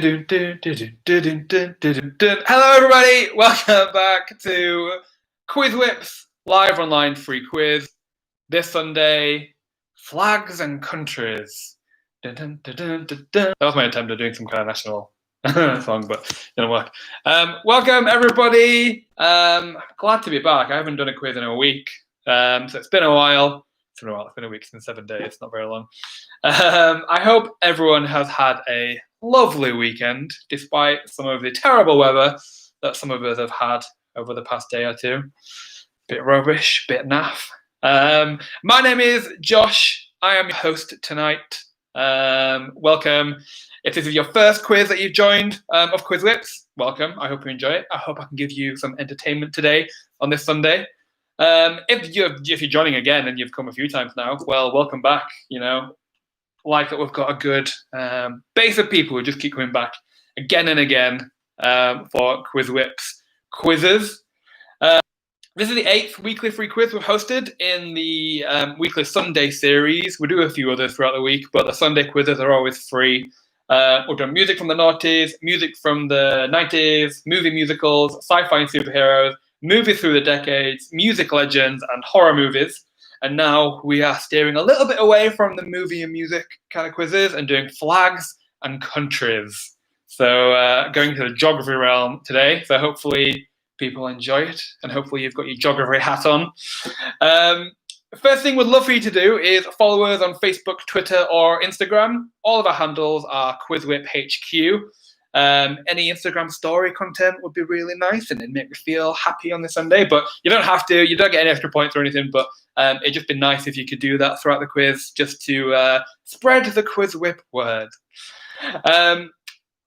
Hello, everybody. Welcome back to QuizWhip's live online free quiz. This Sunday, flags and countries. That was my attempt at doing some kind of national song, but it didn't work. Welcome, everybody. Glad to be back. I haven't done a quiz in a week, so it's been a while. It's been a week, it's been 7 days, not very long. I hope everyone has had a lovely weekend, despite some of the terrible weather that some of us have had over the past day or two. Bit rubbish, bit naff. My name is Josh. I am your host tonight. Welcome. If this is your first quiz that you've joined of QuizWhips, welcome. I hope you enjoy it. I hope I can give you some entertainment today on this Sunday. If you're joining again and you've come a few times now, well, welcome back. You know, like that we've got a good base of people who just keep coming back again and again for QuizWhips quizzes. This is the 8th weekly free quiz we've hosted in the weekly Sunday series. We do a few others throughout the week, but the Sunday quizzes are always free. We've done music from the noughties, music from the 90s, movie musicals, sci-fi and superheroes, movies through the decades, music legends, and horror movies. And now we are steering a little bit away from the movie and music kind of quizzes and doing flags and countries. So going to the geography realm today. So hopefully people enjoy it, and hopefully you've got your geography hat on. First thing we'd love for you to do is follow us on Facebook, Twitter, or Instagram. All of our handles are QuizWhip HQ. Any Instagram story content would be really nice and it'd make me feel happy on this Sunday, but you don't have to, you don't get any extra points or anything, but it'd just be nice if you could do that throughout the quiz just to spread the QuizWhip word.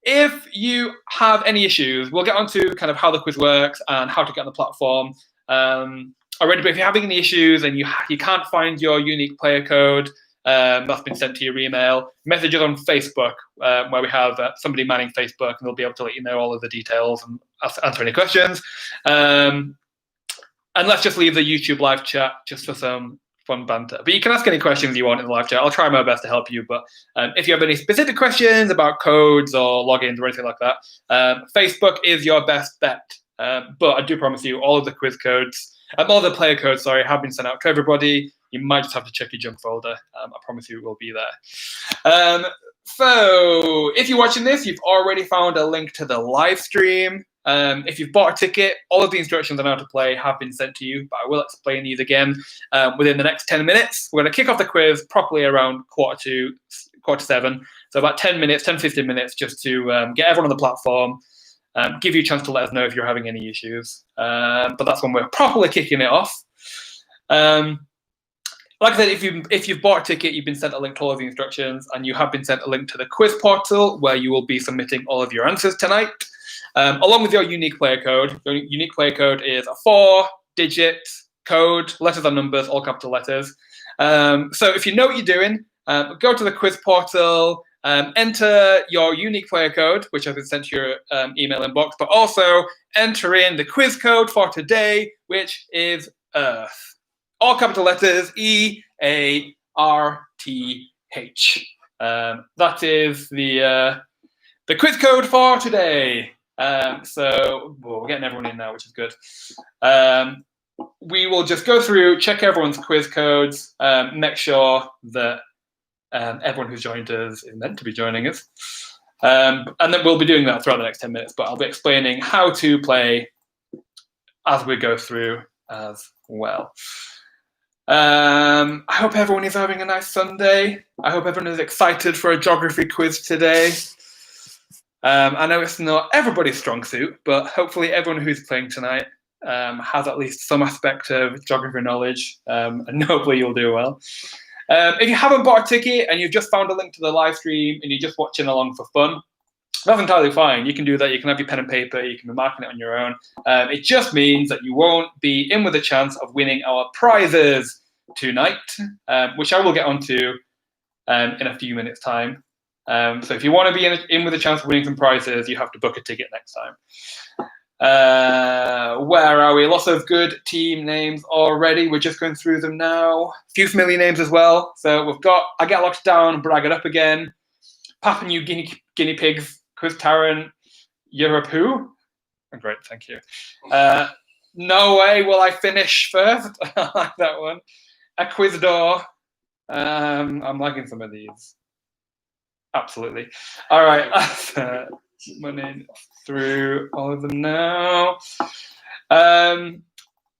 If you have any issues, we'll get on to kind of how the quiz works and how to get on the platform already, but if you're having any issues and you can't find your unique player code that's been sent to your email, message us on Facebook, where we have somebody manning Facebook, and they'll be able to let you know all of the details and answer any questions. And let's just leave the YouTube live chat just for some fun banter. But you can ask any questions you want in the live chat. I'll try my best to help you. But if you have any specific questions about codes or logins or anything like that, Facebook is your best bet. But I do promise you, all of the quiz codes, all the player codes, have been sent out to everybody. You might just have to check your junk folder. I promise you it will be there. So if you're watching this, you've already found a link to the live stream. If you've bought a ticket, all of the instructions on how to play have been sent to you, but I will explain these again within the next 10 minutes. We're going to kick off the quiz properly around quarter to 7. So about 10 minutes, 10, 15 minutes just to get everyone on the platform, give you a chance to let us know if you're having any issues. But that's when we're properly kicking it off. Like I said, if you've bought a ticket, you've been sent a link to all of the instructions, and you have been sent a link to the quiz portal where you will be submitting all of your answers tonight, along with your unique player code. Your unique player code is a 4-digit code, letters and numbers, all capital letters. So if you know what you're doing, go to the quiz portal, enter your unique player code, which has been sent to your email inbox, but also enter in the quiz code for today, which is Earth. All capital letters, EARTH. That is the quiz code for today. So we're getting everyone in now, which is good. We will just go through, check everyone's quiz codes, make sure that everyone who's joined us is meant to be joining us. And then we'll be doing that throughout the next 10 minutes, but I'll be explaining how to play as we go through as well. I hope everyone is having a nice Sunday. I hope everyone is excited for a geography quiz today. I know it's not everybody's strong suit, but hopefully everyone who's playing tonight has at least some aspect of geography knowledge, and hopefully you'll do well. If you haven't bought a ticket and you've just found a link to the live stream and you're just watching along for fun, that's entirely fine. You can do that. You can have your pen and paper. You can be marking it on your own. It just means that you won't be in with a chance of winning our prizes tonight, which I will get onto in a few minutes' time. So if you want to be in with a chance of winning some prizes, you have to book a ticket next time. Where are we? Lots of good team names already. We're just going through them now. A few familiar names as well. So we've got I Get Locked Down, Brag It Up Again, Papua New Guinea Pigs, Quiz Taran Europu. Great, thank you. No way will I finish first. I like that one. A quiz door. I'm liking some of these. Absolutely. All right. Running through all of them now.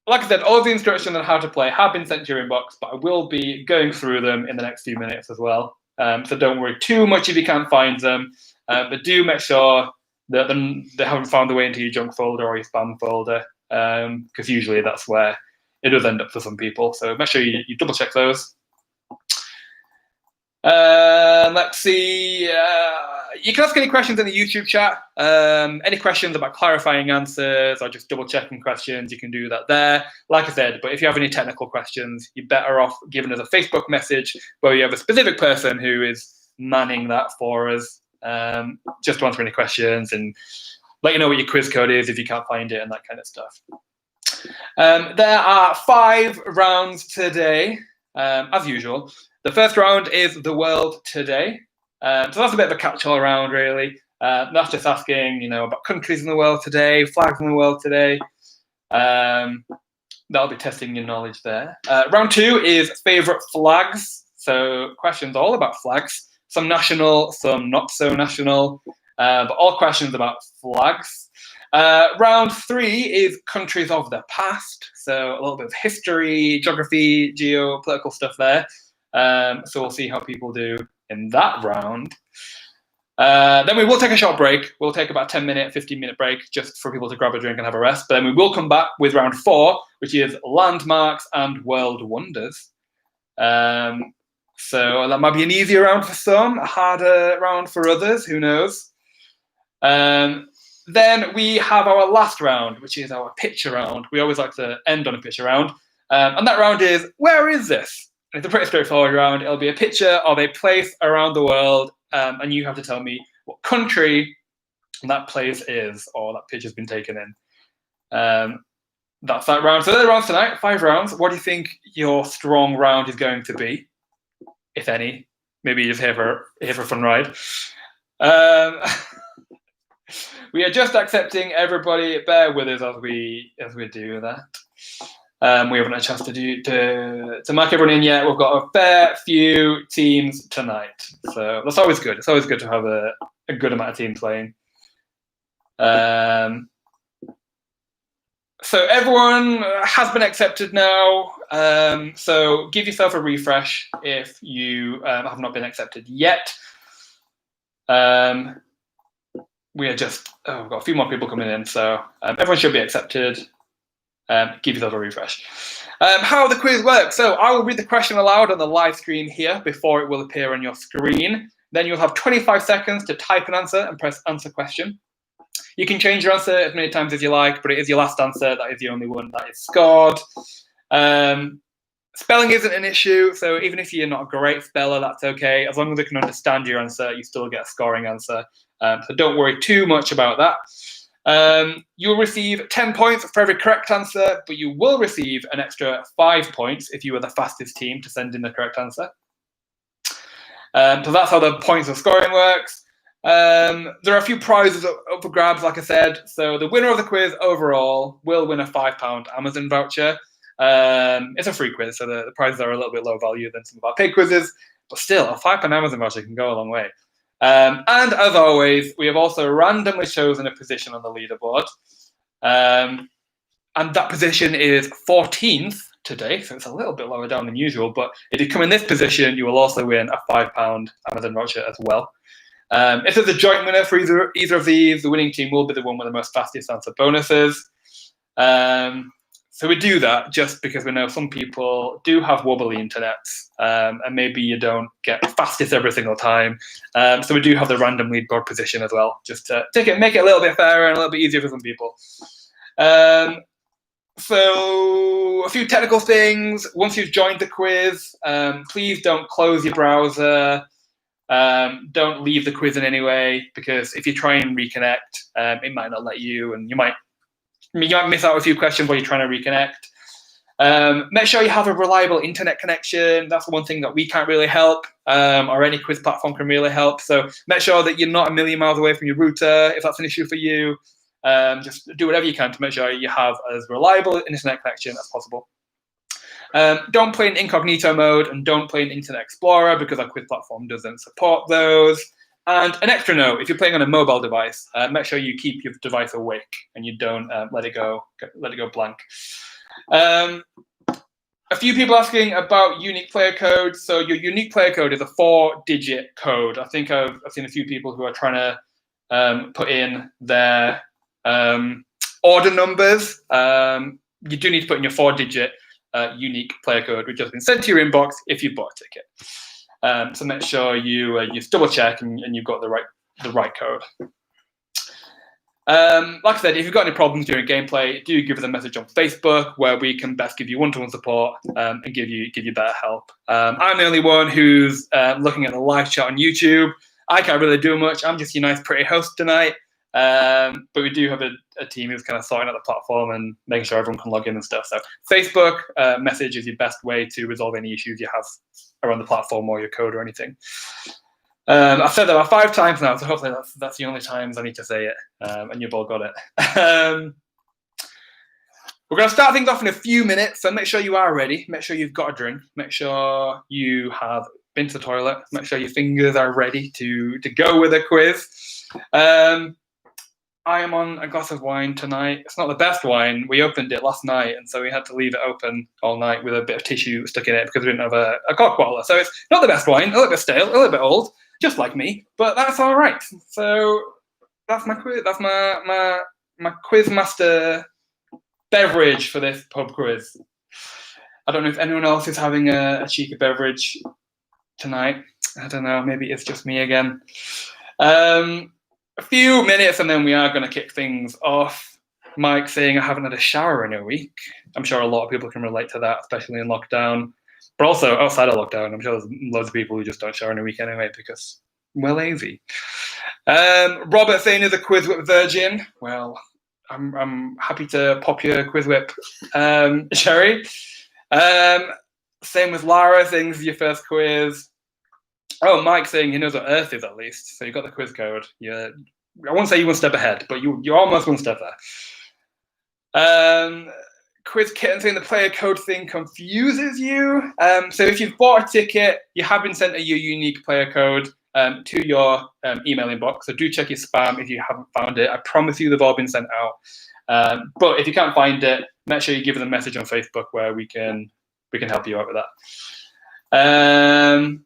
Like I said, all of the instructions on how to play have been sent to your inbox, but I will be going through them in the next few minutes as well. So don't worry too much if you can't find them, but do make sure that they haven't found their way into your junk folder or your spam folder, because usually that's where it does end up for some people. So make sure you double check those. Let's see. You can ask any questions in the YouTube chat. Any questions about clarifying answers or just double checking questions, you can do that there. Like I said, but if you have any technical questions, you're better off giving us a Facebook message where you have a specific person who is manning that for us, just to answer any questions and let you know what your quiz code is if you can't find it and that kind of stuff. There are 5 rounds today, as usual. The first round is the world today. So that's a bit of a catch-all round, really. That's just asking, about countries in the world today, flags in the world today. That'll be testing your knowledge there. Round 2 is favourite flags. So questions all about flags. Some national, some not so national, but all questions about flags. Round 3 is countries of the past. So a little bit of history, geography, geopolitical stuff there. So we'll see how people do in that round. Then we will take a short break. We'll take about a 10-minute, 15-minute break just for people to grab a drink and have a rest. But then we will come back with round 4, which is landmarks and world wonders. So that might be an easier round for some, a harder round for others, who knows. Then we have our last round, which is our picture round. We always like to end on a picture round. And that round is, where is this? It's a pretty straightforward round. It'll be a picture of a place around the world, and you have to tell me what country that place is, or that picture's been taken in. That's that round. So there are rounds tonight, 5 rounds. What do you think your strong round is going to be, if any? Maybe you're just here for a fun ride. We are just accepting everybody. Bear with us as we do that. We haven't had a chance to mark everyone in yet. We've got a fair few teams tonight, so that's always good. It's always good to have a good amount of teams playing. So everyone has been accepted now. So give yourself a refresh if you have not been accepted yet. We are just we've got a few more people coming in, so everyone should be accepted. Give yourself a refresh. How the quiz works. So I will read the question aloud on the live stream here before it will appear on your screen. Then you'll have 25 seconds to type an answer and press answer question. You can change your answer as many times as you like, but it is your last answer. That is the only one that is scored. Spelling isn't an issue, so even if you're not a great speller, that's okay. As long as they can understand your answer, you still get a scoring answer. So don't worry too much about that. You'll receive 10 points for every correct answer, but you will receive an extra 5 points if you were the fastest team to send in the correct answer. So that's how the points of scoring works. There are a few prizes up for grabs, like I said. So the winner of the quiz overall will win a £5 Amazon voucher. It's a free quiz, so the prizes are a little bit low value than some of our paid quizzes, but still, a £5 Amazon voucher can go a long way. And as always, we have also randomly chosen a position on the leaderboard. And that position is 14th today, so it's a little bit lower down than usual. But if you come in this position, you will also win a £5 Amazon voucher as well. If there's a joint winner for either of these, the winning team will be the one with the most fastest answer bonuses. So we do that just because we know some people do have wobbly internets, and maybe you don't get fastest every single time. So we do have the random leaderboard position as well, just to make it a little bit fairer and a little bit easier for some people. So a few technical things. Once you've joined the quiz, please don't close your browser. Don't leave the quiz in any way, because if you try and reconnect, it might not let you, and you might miss out a few questions while you're trying to reconnect. Make sure you have a reliable internet connection. That's the one thing that we can't really help, or any quiz platform can really help. So make sure that you're not a million miles away from your router if that's an issue for you. Just do whatever you can to make sure you have as reliable an internet connection as possible. Don't play in incognito mode and don't play in Internet Explorer because our quiz platform doesn't support those. And an extra note, if you're playing on a mobile device, make sure you keep your device awake and you don't let it go blank. A few people asking about unique player code. So your unique player code is a 4-digit code. I think I've seen a few people who are trying to put in their order numbers. You do need to put in your 4-digit unique player code, which has been sent to your inbox if you bought a ticket. So make sure you double check and you've got the right code. Like I said, if you've got any problems during gameplay, do give us a message on Facebook where we can best give you one-to-one support and give you better help. I'm the only one who's looking at the live chat on YouTube. I can't really do much. I'm just your nice, pretty host tonight. But we do have a team who's kind of sorting out the platform and making sure everyone can log in and stuff. So Facebook message is your best way to resolve any issues you have around the platform or your code or anything. I've said that about 5 times now, so hopefully that's the only times I need to say it, and you've all got it. We're going to start things off in a few minutes, so make sure you are ready. Make sure you've got a drink. Make sure you have been to the toilet. Make sure your fingers are ready to go with a quiz. I am on a glass of wine tonight. It's not the best wine. We opened it last night, and so we had to leave it open all night with a bit of tissue stuck in it because we didn't have a cork bottler. So it's not the best wine, a little bit stale, a little bit old, just like me, but that's all right. So that's my quiz. That's my quiz master beverage for this pub quiz. I don't know if anyone else is having a cheeky beverage tonight. I don't know. Maybe it's just me again. A few minutes and then we are going to kick things off. Mike saying I haven't had a shower in a week. I'm sure a lot of people can relate to that, especially in lockdown. But also outside of lockdown, I'm sure there's loads of people who just don't shower in a week anyway because we're lazy. Robert saying is a QuizWhip virgin. Well, I'm happy to pop your QuizWhip, Sherry. Same with Lara saying this is your first quiz. Oh, Mike saying he knows what Earth is at least. So you got the quiz code. I won't say you one step ahead, but you're almost one step there. Quiz Kitten saying the player code thing confuses you. So if you've bought a ticket, you have been sent your unique player code to your email inbox. So do check your spam if you haven't found it. I promise you they've all been sent out. But if you can't find it, make sure you give us a message on Facebook where we can help you out with that.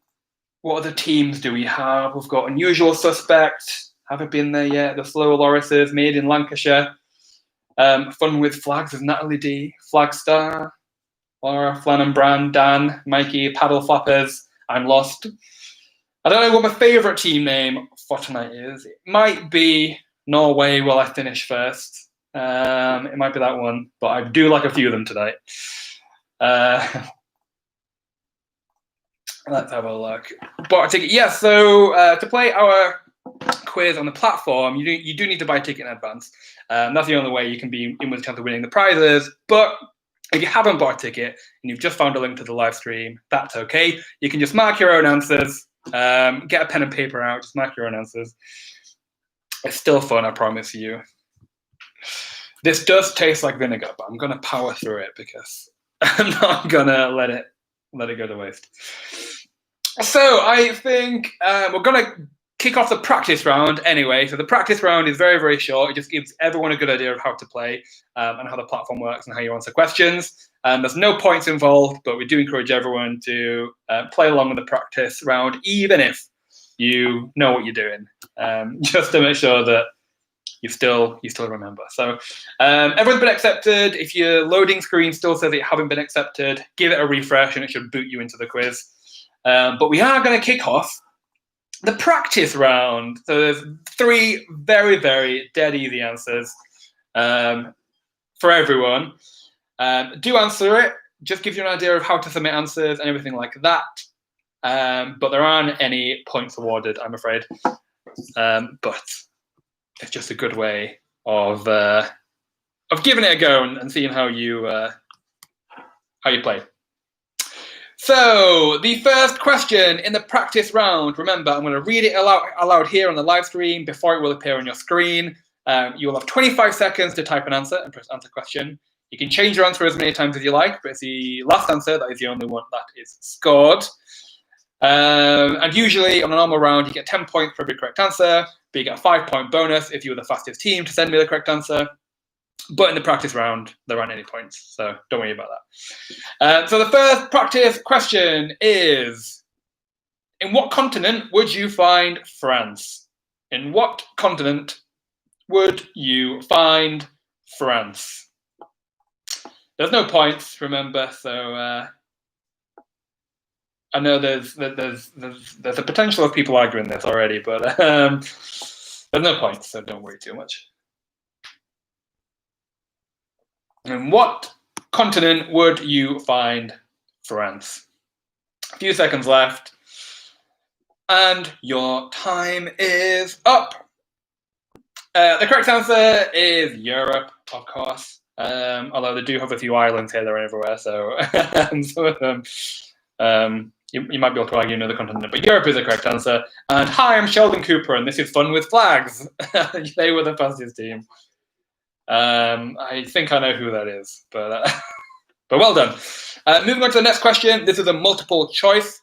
What other teams do we have? We've got Unusual Suspect. Haven't been there yet. The Slow Lorises, Made in Lancashire. Fun with Flags is Natalie D. Flagstar. Laura, Flannan Brand, Dan, Mikey, Paddle Flappers. I'm Lost. I don't know what my favourite team name for tonight is. It might be Norway Will I Finish First. It might be that one, but I do like a few of them tonight. Let's have a look. Bought a ticket. Yeah, so to play our quiz on the platform, you do need to buy a ticket in advance. That's the only way you can be in with a chance of winning the prizes. But if you haven't bought a ticket and you've just found a link to the live stream, that's okay. You can just mark your own answers. Get a pen and paper out. Just mark your own answers. It's still fun, I promise you. This does taste like vinegar, but I'm going to power through it because I'm not going to let it go to waste. So I think we're going to kick off the practice round anyway. So the practice round is very, very short. It just gives everyone a good idea of how to play and how the platform works and how you answer questions. There's no points involved, but we do encourage everyone to play along with the practice round, even if you know what you're doing, just to make sure that you still remember. So everyone's been accepted. If your loading screen still says that you haven't been accepted, give it a refresh and it should boot you into the quiz. But we are going to kick off the practice round. So there's 3 very, very dead easy answers for everyone. Do answer it. Just gives you an idea of how to submit answers and everything like that. But there aren't any points awarded, I'm afraid. But it's just a good way of giving it a go and seeing how you how you play. So the first question in the practice round, remember, I'm going to read it aloud here on the live stream before it will appear on your screen. You will have 25 seconds to type an answer and press answer question. You can change your answer as many times as you like, but it's the last answer that is the only one that is scored. And usually on a normal round, you get 10 points for every correct answer, but you get a 5-point bonus if you were the fastest team to send me the correct answer. But in the practice round, there aren't any points, so don't worry about that. So the first practice question is, in what continent would you find France? In what continent would you find France? There's no points, remember, so I know there's a potential of people arguing this already, but there's no points, so don't worry too much. In what continent would you find France? A few seconds left. And your time is up. The correct answer is Europe, of course. Although they do have a few islands here, there and everywhere, so some of them you might be able to argue another continent, but Europe is the correct answer. And hi, I'm Sheldon Cooper, and this is Fun with Flags. They were the fastest team. I think I know who that is, but well done. Moving on to the next question. This is a multiple choice.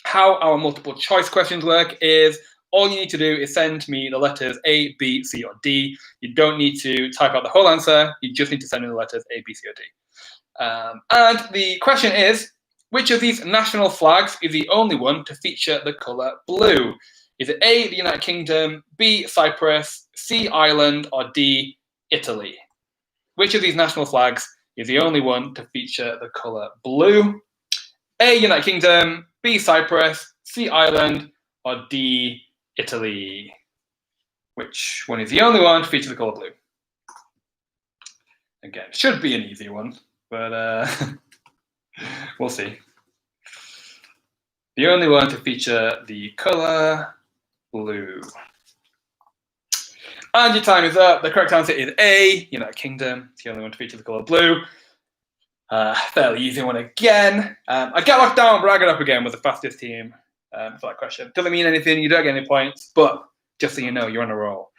How our multiple choice questions work is all you need to do is send me the letters A, B, C, or D. You don't need to type out the whole answer. You just need to send me the letters A, B, C, or D. And the question is, which of these national flags is the only one to feature the colour blue? Is it A, the United Kingdom, B, Cyprus, C, Ireland, or D, Italy? Which of these national flags is the only one to feature the colour blue? A, United Kingdom, B, Cyprus, C, Ireland, or D, Italy? Which one is the only one to feature the colour blue? Again, should be an easy one, but we'll see. The only one to feature the colour blue. And your time is up. The correct answer is A, United Kingdom. It's the only one to feature the colour blue. Fairly easy one again. I get locked down, but I got up again with the fastest team for that question. Doesn't mean anything, you don't get any points, but just so you know, you're on a roll.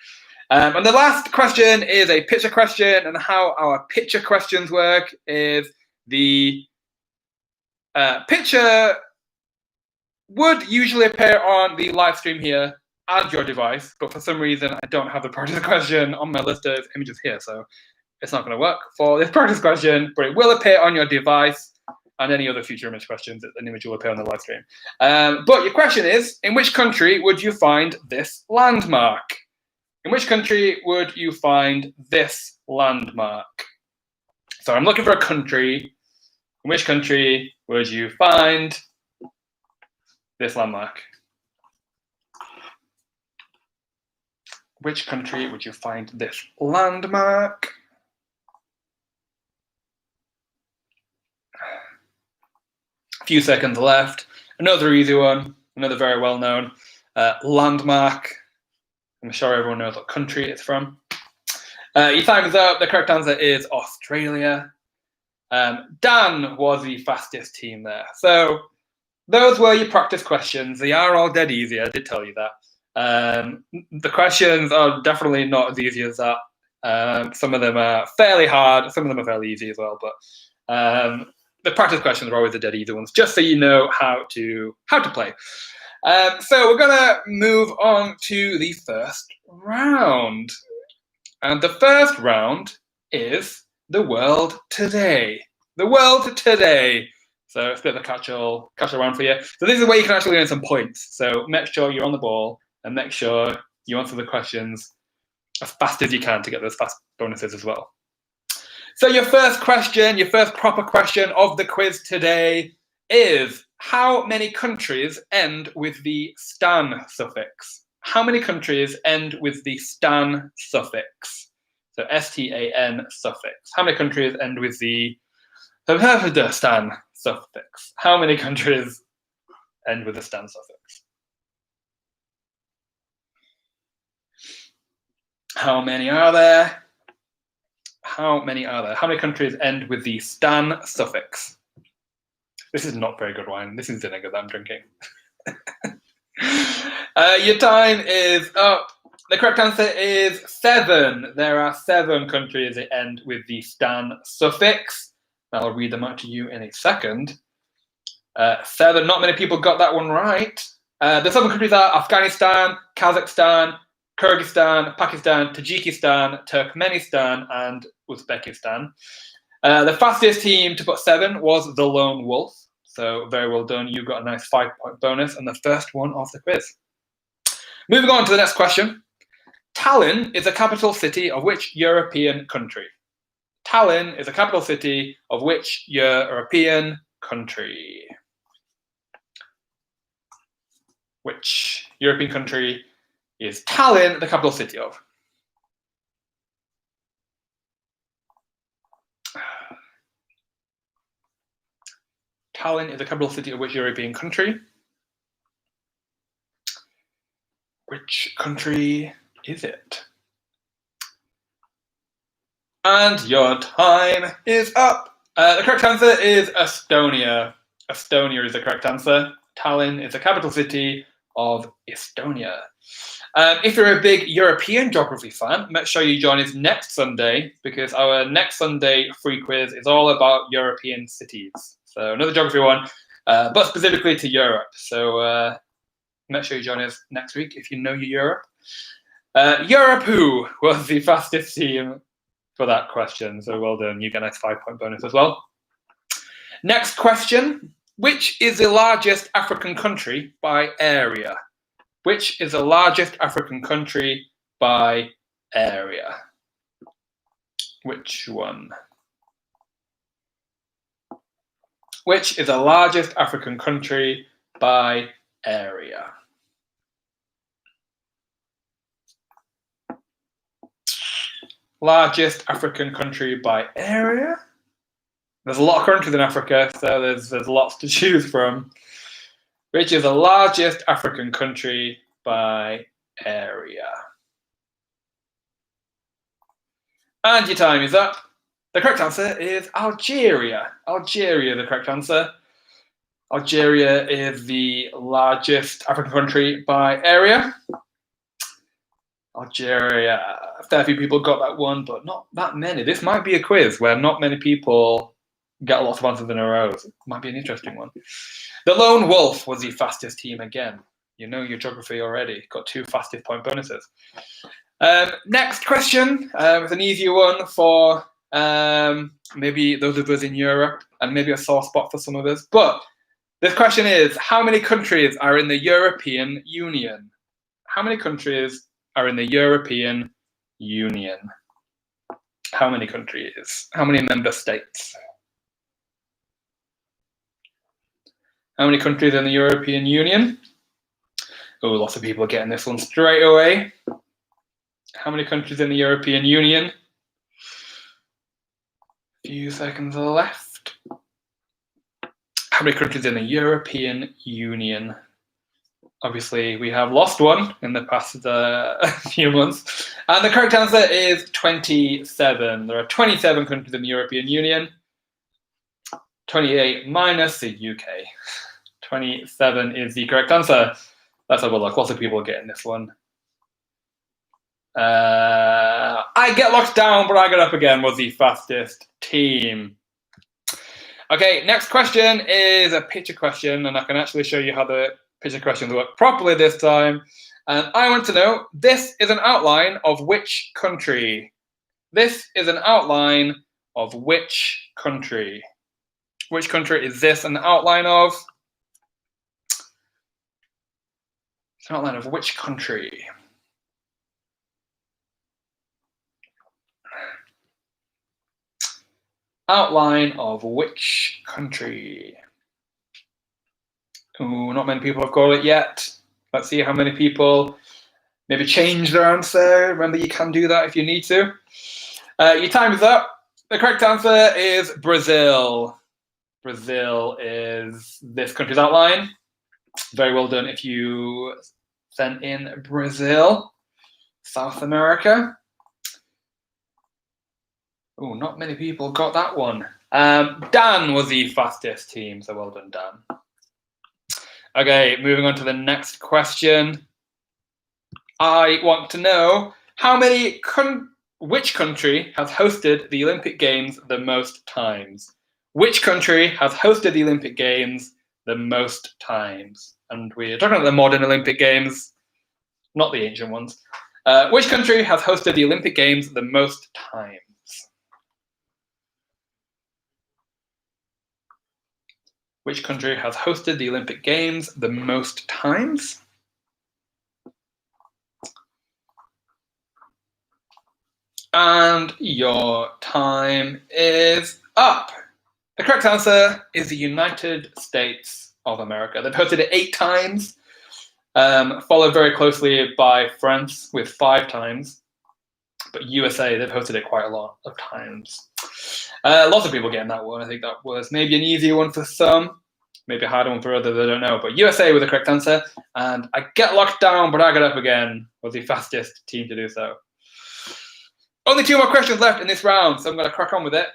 And the last question is a picture question, and how our picture questions work is the picture would usually appear on the live stream here as your device, but for some reason I don't have the practice question on my list of images here, so it's not going to work for this practice question, but it will appear on your device and any other future image questions, an image will appear on the live stream. But your question is, in which country would you find this landmark? In which country would you find this landmark? So I'm looking for a country. In which country would you find this landmark? Which country would you find this landmark? A few seconds left. Another easy one, another very well-known landmark. I'm sure everyone knows what country it's from. Your time is up. The correct answer is Australia. Dan was the fastest team there. So those were your practice questions. They are all dead easy, I did tell you that. The questions are definitely not as easy as that. Some of them are fairly hard, some of them are fairly easy as well, but the practice questions are always the dead easy ones, just so you know how to play. So we're gonna move on to the first round. And the first round is the world today. The world today. So it's a bit of a catch-all round for you. So this is where you can actually earn some points. So make sure you're on the ball and make sure you answer the questions as fast as you can to get those fast bonuses as well. So your first question, your first proper question of the quiz today is, how many countries end with the stan suffix? How many countries end with the stan suffix? So S-T-A-N suffix. How many countries end with the stan suffix? How many countries end with the stan suffix? How many are there? How many are there? How many countries end with the stan suffix? This is not very good wine. This is vinegar that I'm drinking. Your time is up. The correct answer is 7. There are 7 countries that end with the stan suffix. I'll read them out to you in a second. 7. Not many people got that one right. The 7 countries are Afghanistan, Kazakhstan, Kyrgyzstan, Pakistan, Tajikistan, Turkmenistan, and Uzbekistan. The fastest team to put 7 was the Lone Wolf. So very well done. You got a nice 5-point bonus and the first one of the quiz. Moving on to the next question. Tallinn is the capital city of which European country? Tallinn is the capital city of which European country? Which European country is Tallinn the capital city of? Tallinn is the capital city of which European country? Which country is it? And your time is up. The correct answer is Estonia. Estonia is the correct answer. Tallinn is the capital city of Estonia. If you're a big European geography fan, make sure you join us next Sunday, because our next Sunday free quiz is all about European cities. So another geography one, but specifically to Europe. So make sure you join us next week if you know your Europe. Europe who was the fastest team for that question? So well done. You get a nice 5-point bonus as well. Next question. Which is the largest African country by area? Which is the largest African country by area? Which one? Which is the largest African country by area? Largest African country by area? There's a lot of countries in Africa, so there's lots to choose from. Which is the largest African country by area? And your time is up. The correct answer is Algeria. Algeria is the correct answer. Algeria is the largest African country by area. Algeria, a fair few people got that one, but not that many. This might be a quiz where not many people get lots of answers in a row. It might be an interesting one. The Lone Wolf was the fastest team again. You know your geography already. Got 2 fastest point bonuses. Next question. It's an easy one for maybe those of us in Europe, and maybe a sore spot for some of us. But this question is, how many countries are in the European Union? How many countries are in the European Union? How many countries? How many member states? How many countries in the European Union? Oh, lots of people are getting this one straight away. How many countries in the European Union? A few seconds left. How many countries in the European Union? Obviously, we have lost one in the past few months. And the correct answer is 27. There are 27 countries in the European Union. 28 minus the UK. 27 is the correct answer. Let's have a look. Lots of people are getting this one. I get locked down, but I get up again was the fastest team. Okay, next question is a picture question, and I can actually show you how the picture questions work properly this time. And I want to know, this is an outline of which country? This is an outline of which country? Which country is this an outline of? It's an outline of which country? Outline of which country? Ooh, not many people have got it yet. Let's see how many people maybe change their answer. Remember, you can do that if you need to. Your time is up. The correct answer is Brazil. Brazil is this country's outline. Very well done if you sent in Brazil. South America. Oh, not many people got that one. Dan was the fastest team, so well done, Dan. Okay, moving on to the next question. I want to know which country has hosted the Olympic Games the most times? Which country has hosted the Olympic Games the most times? And we're talking about the modern Olympic Games, not the ancient ones. Which country has hosted the Olympic Games the most times? Which country has hosted the Olympic Games the most times? And your time is up. The correct answer is the United States of America. They've hosted it 8 times, followed very closely by France with 5 times. But USA, they've hosted it quite a lot of times. Lots of people getting that one. I think that was maybe an easier one for some, maybe a harder one for others, I don't know. But USA was the correct answer. And I get locked down, but I get up again was the fastest team to do so. Only 2 more questions left in this round, so I'm going to crack on with it.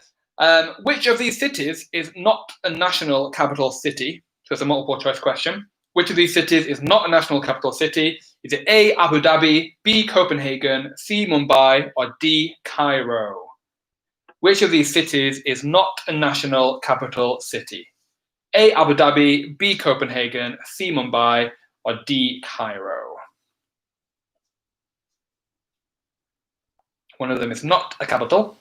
Which of these cities is not a national capital city? So it's a multiple choice question. Which of these cities is not a national capital city? Is it A, Abu Dhabi, B, Copenhagen, C, Mumbai, or D, Cairo? Which of these cities is not a national capital city? A, Abu Dhabi, B, Copenhagen, C, Mumbai, or D, Cairo? One of them is not a capital.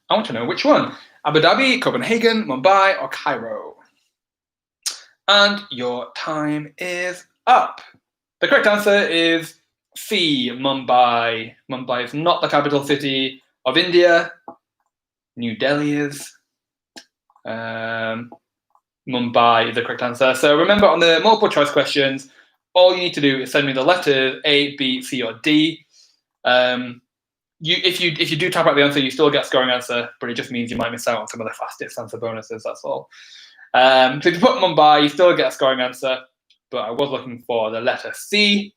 I want to know which one. Abu Dhabi, Copenhagen, Mumbai, or Cairo? And your time is up. The correct answer is C, Mumbai. Mumbai is not the capital city of India. New Delhi is. Mumbai is the correct answer. So remember, on the multiple choice questions, all you need to do is send me the letters A, B, C, or D. If you do type out the answer, you still get a scoring answer, but it just means you might miss out on some of the fastest answer bonuses, that's all. So if you put Mumbai, you still get a scoring answer, but I was looking for the letter C,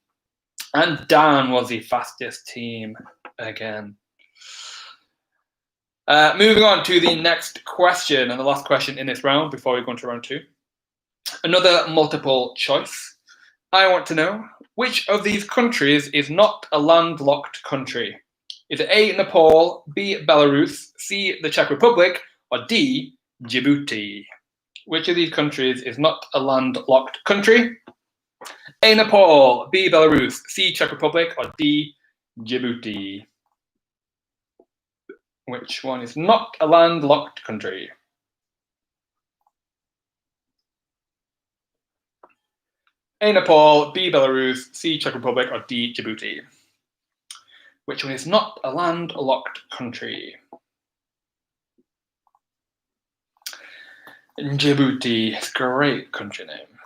and Dan was the fastest team again. Moving on to the next question, and the last question in this round before we go into round 2. Another multiple choice. I want to know, which of these countries is not a landlocked country? Is it A, Nepal, B, Belarus, C, the Czech Republic, or D, Djibouti? Which of these countries is not a landlocked country? A, Nepal, B, Belarus, C, Czech Republic, or D, Djibouti? Which one is not a landlocked country? A, Nepal, B, Belarus, C, Czech Republic, or D, Djibouti? Which one is not a landlocked country? Djibouti, it's a great country name.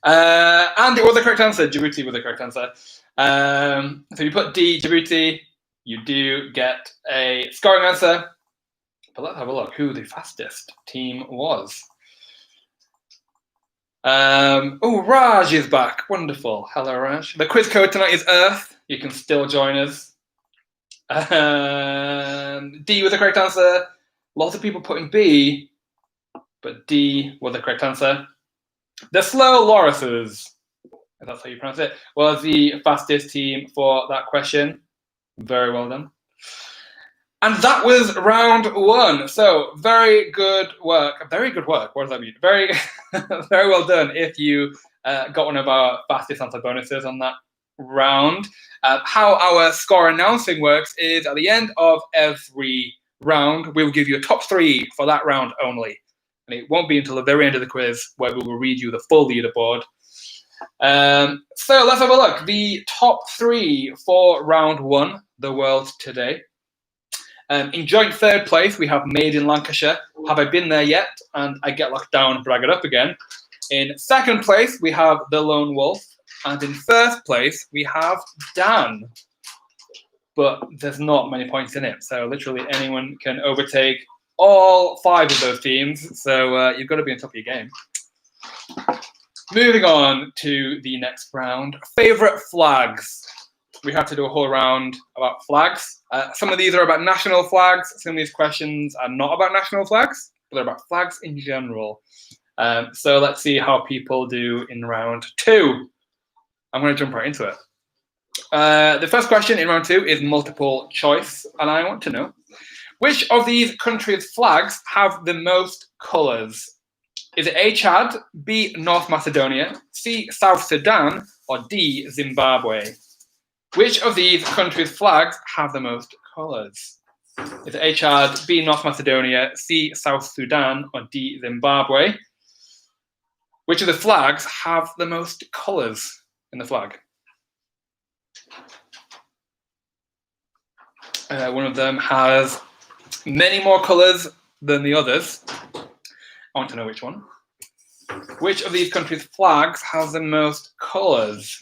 And it was the correct answer. Djibouti was the correct answer. So you put D, Djibouti, you do get a scoring answer. But let's have a look who the fastest team was. Oh, Raj is back. Wonderful. Hello, Raj. The quiz code tonight is Earth. You can still join us. D was the correct answer. Lots of people putting B, but D was the correct answer. The Slow Lorises, if that's how you pronounce it, was the fastest team for that question. Very well done. And that was round 1. So very good work. Very good work. What does that mean? Very, very well done if you got one of our fastest answer bonuses on that round. How our score announcing works is at the end of every round, we will give you a top 3 for that round only. And it won't be until the very end of the quiz where we will read you the full leaderboard. So let's have a look. The top 3 for round 1, the world today. In joint 3rd place, we have Made in Lancashire. Have I been there yet? And I get locked down, but I get up again. In 2nd place, we have The Lone Wolf. And in 1st place, we have Dan. But there's not many points in it. So literally anyone can overtake all 5 of those teams. So you've got to be on top of your game. Moving on to the next round. Favourite flags. we have to do a whole round about flags. Some of these are about national flags. Some of these questions are not about national flags, but they're about flags in general. So let's see how people do in round 2. I'm going to jump right into it. The first question in round 2 is multiple choice, and I want to know, which of these countries' flags have the most colours? Is it A, Chad, B, North Macedonia, C, South Sudan, or D, Zimbabwe? Which of these countries' flags have the most colours? Is it A, Chad, B, North Macedonia, C, South Sudan, or D, Zimbabwe? Which of the flags have the most colours in the flag? One of them has many more colours than the others. I want to know which one. Which of these countries' flags has the most colours?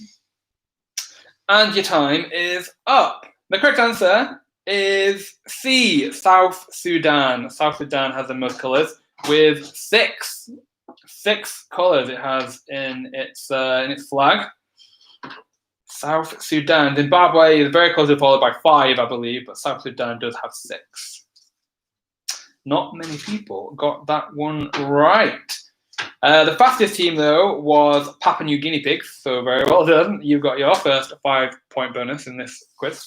And your time is up. The correct answer is C, South Sudan. South Sudan has the most colours with 6. 6 colours it has in its flag. South Sudan. Zimbabwe is very closely followed by 5, I believe, but South Sudan does have 6. Not many people got that one right. The fastest team, though, was Papua New Guinea pigs, so very well done. You got your first 5-point bonus in this quiz.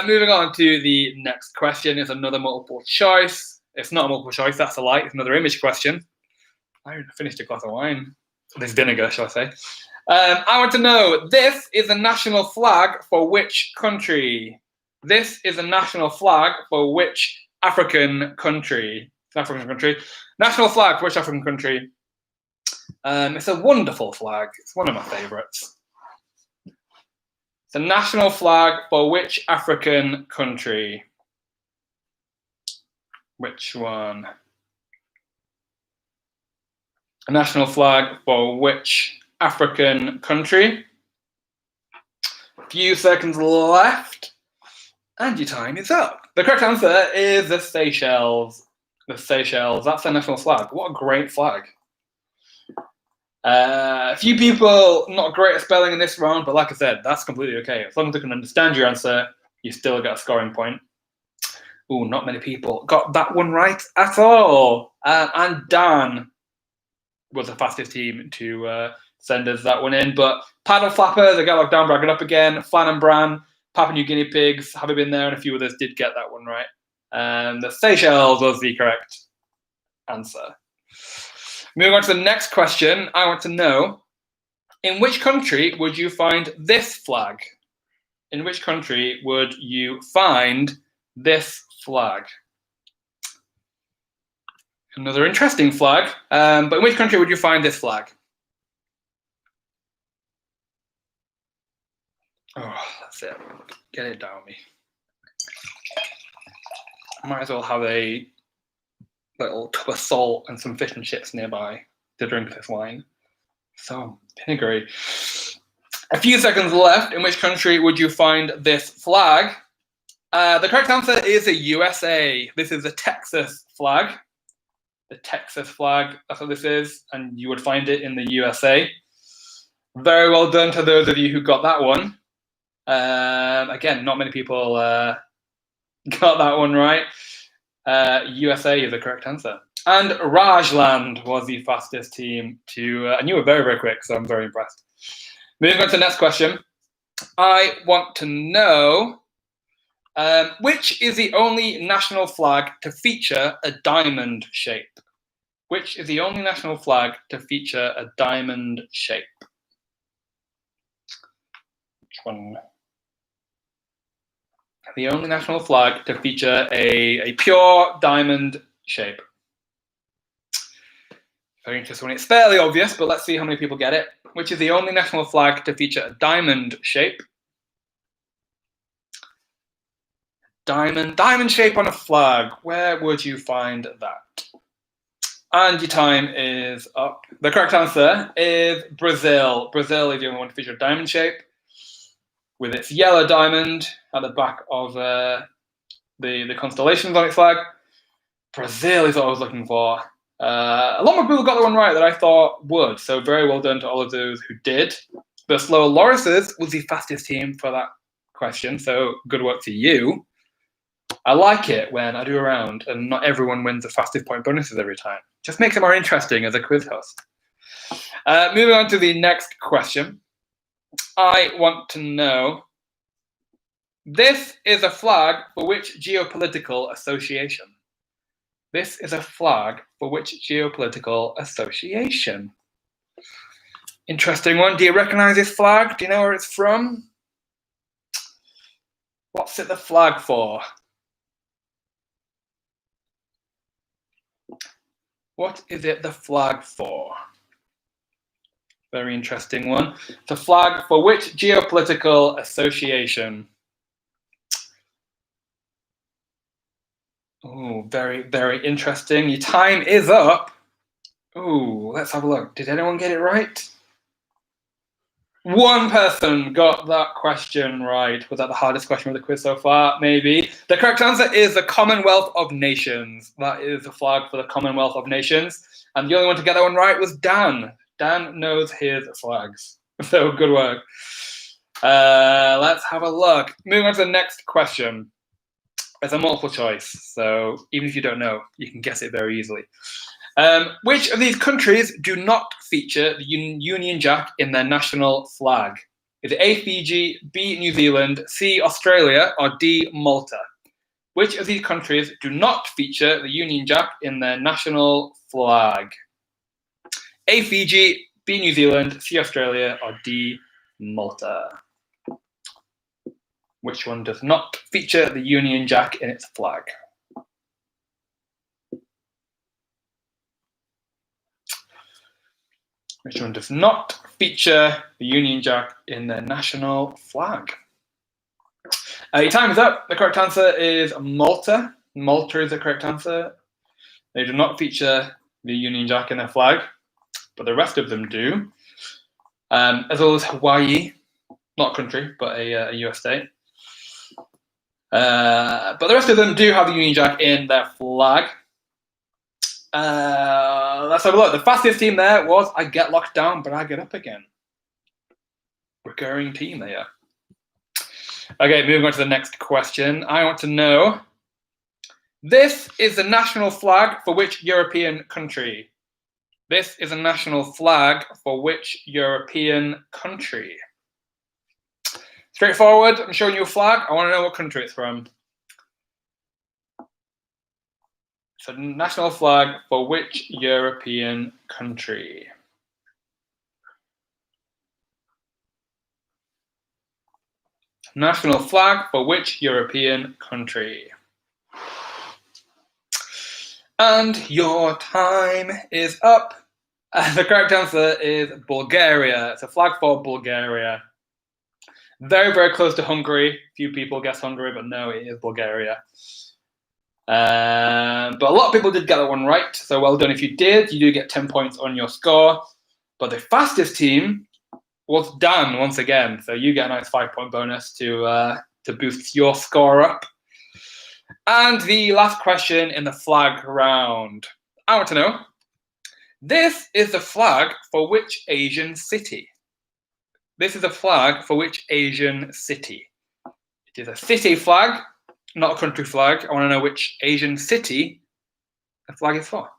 Moving on to the next question. It's another multiple choice. It's not a multiple choice, that's a lie. It's another image question. I finished a glass of wine. This vinegar, shall I say. I want to know, this is the national flag for which country? This is the national flag for which African country? African country. National flag for which African country? It's a wonderful flag. It's one of my favourites. It's a national flag for which African country? Which one? A national flag for which African country? Few seconds left, and your time is up. The correct answer is the Seychelles. The Seychelles, that's their national flag. What a great flag. A few people not great at spelling in this round, but like I said, that's completely okay. As long as they can understand your answer, you still get a scoring point. Ooh, not many people got that one right at all. And Dan was the fastest team to send us that one in. But Paddle Flappers, I got locked down, bragging up again. Flan and Bran, Papua New Guinea pigs, having been there, and a few others did get that one right. The Seychelles was the correct answer. Moving on to the next question, I want to know, in which country would you find this flag? In which country would you find this flag? Another interesting flag, but in which country would you find this flag? Oh, that's it. Get it down me. I might as well have a little tub of salt and some fish and chips nearby to drink this wine. So vinegary. A few seconds left. In which country would you find this flag? The correct answer is the USA. This is the Texas flag. The Texas flag, that's what this is, and you would find it in the USA. Very well done to those of you who got that one. Again, not many people got that one right. USA is the correct answer. And Rajland was the fastest team to, and you were very, very quick, so I'm very impressed. Moving on to the next question. I want to know, which is the only national flag to feature a diamond shape? Which is the only national flag to feature a diamond shape? Which one? The only national flag to feature a pure diamond shape. Very interesting one. It's fairly obvious, but let's see how many people get it. Which is the only national flag to feature a diamond shape? Diamond shape on a flag. Where would you find that? And your time is up. The correct answer is Brazil. Brazil is the only one to feature a diamond shape, with its yellow diamond at the back of the constellations on its flag. Brazil is what I was looking for. A lot more people got the one right that I thought would, so very well done to all of those who did. The Slow Lorises was the fastest team for that question, so good work to you. I like it when I do a round and not everyone wins the fastest point bonuses every time. Just makes it more interesting as a quiz host. Moving on to the next question. I want to know, this is a flag for which geopolitical association? This is a flag for which geopolitical association? Interesting one. Do you recognize this flag? Do you know where it's from? What's it the flag for? What is it the flag for? Very interesting one. The flag for which geopolitical association? Oh, very, very interesting. Your time is up. Oh, let's have a look. Did anyone get it right? One person got that question right. Was that the hardest question of the quiz so far? Maybe. The correct answer is the Commonwealth of Nations. That is the flag for the Commonwealth of Nations. And the only one to get that one right was Dan. Dan knows his flags. So good work. Let's have a look. Moving on to the next question. It's a multiple choice, so even if you don't know, you can guess it very easily. Which of these countries do not feature the Union Jack in their national flag? Is it A, Fiji, B, New Zealand, C, Australia, or D, Malta? Which of these countries do not feature the Union Jack in their national flag? A, Fiji, B, New Zealand, C, Australia, or D, Malta? Which one does not feature the Union Jack in its flag? Which one does not feature the Union Jack in their national flag? Your time is up. The correct answer is Malta. Malta is the correct answer. They do not feature the Union Jack in their flag, but the rest of them do. As well as Hawaii, not a country, but a US state. But the rest of them do have the Union Jack in their flag. Let's have a look. The fastest team there was I get locked down, but I get up again. Recurring team there. Okay, moving on to the next question. I want to know, this is the national flag for which European country? This is a national flag for which European country? Straightforward, I'm showing you a flag. I want to know what country it's from. It's a national flag for which European country? National flag for which European country? And your time is up. The correct answer is Bulgaria. It's a flag for Bulgaria. Very, very close to Hungary. Few people guess Hungary, but no, it is Bulgaria. But a lot of people did get that one right, so well done if you did. You do get 10 points on your score. But the fastest team was Dan once again, so you get a nice 5-point bonus to boost your score up. And the last question in the flag round. I want to know, this is the flag for which Asian city? This is a flag for which Asian city? It is a city flag, not a country flag. I want to know which Asian city the flag is for.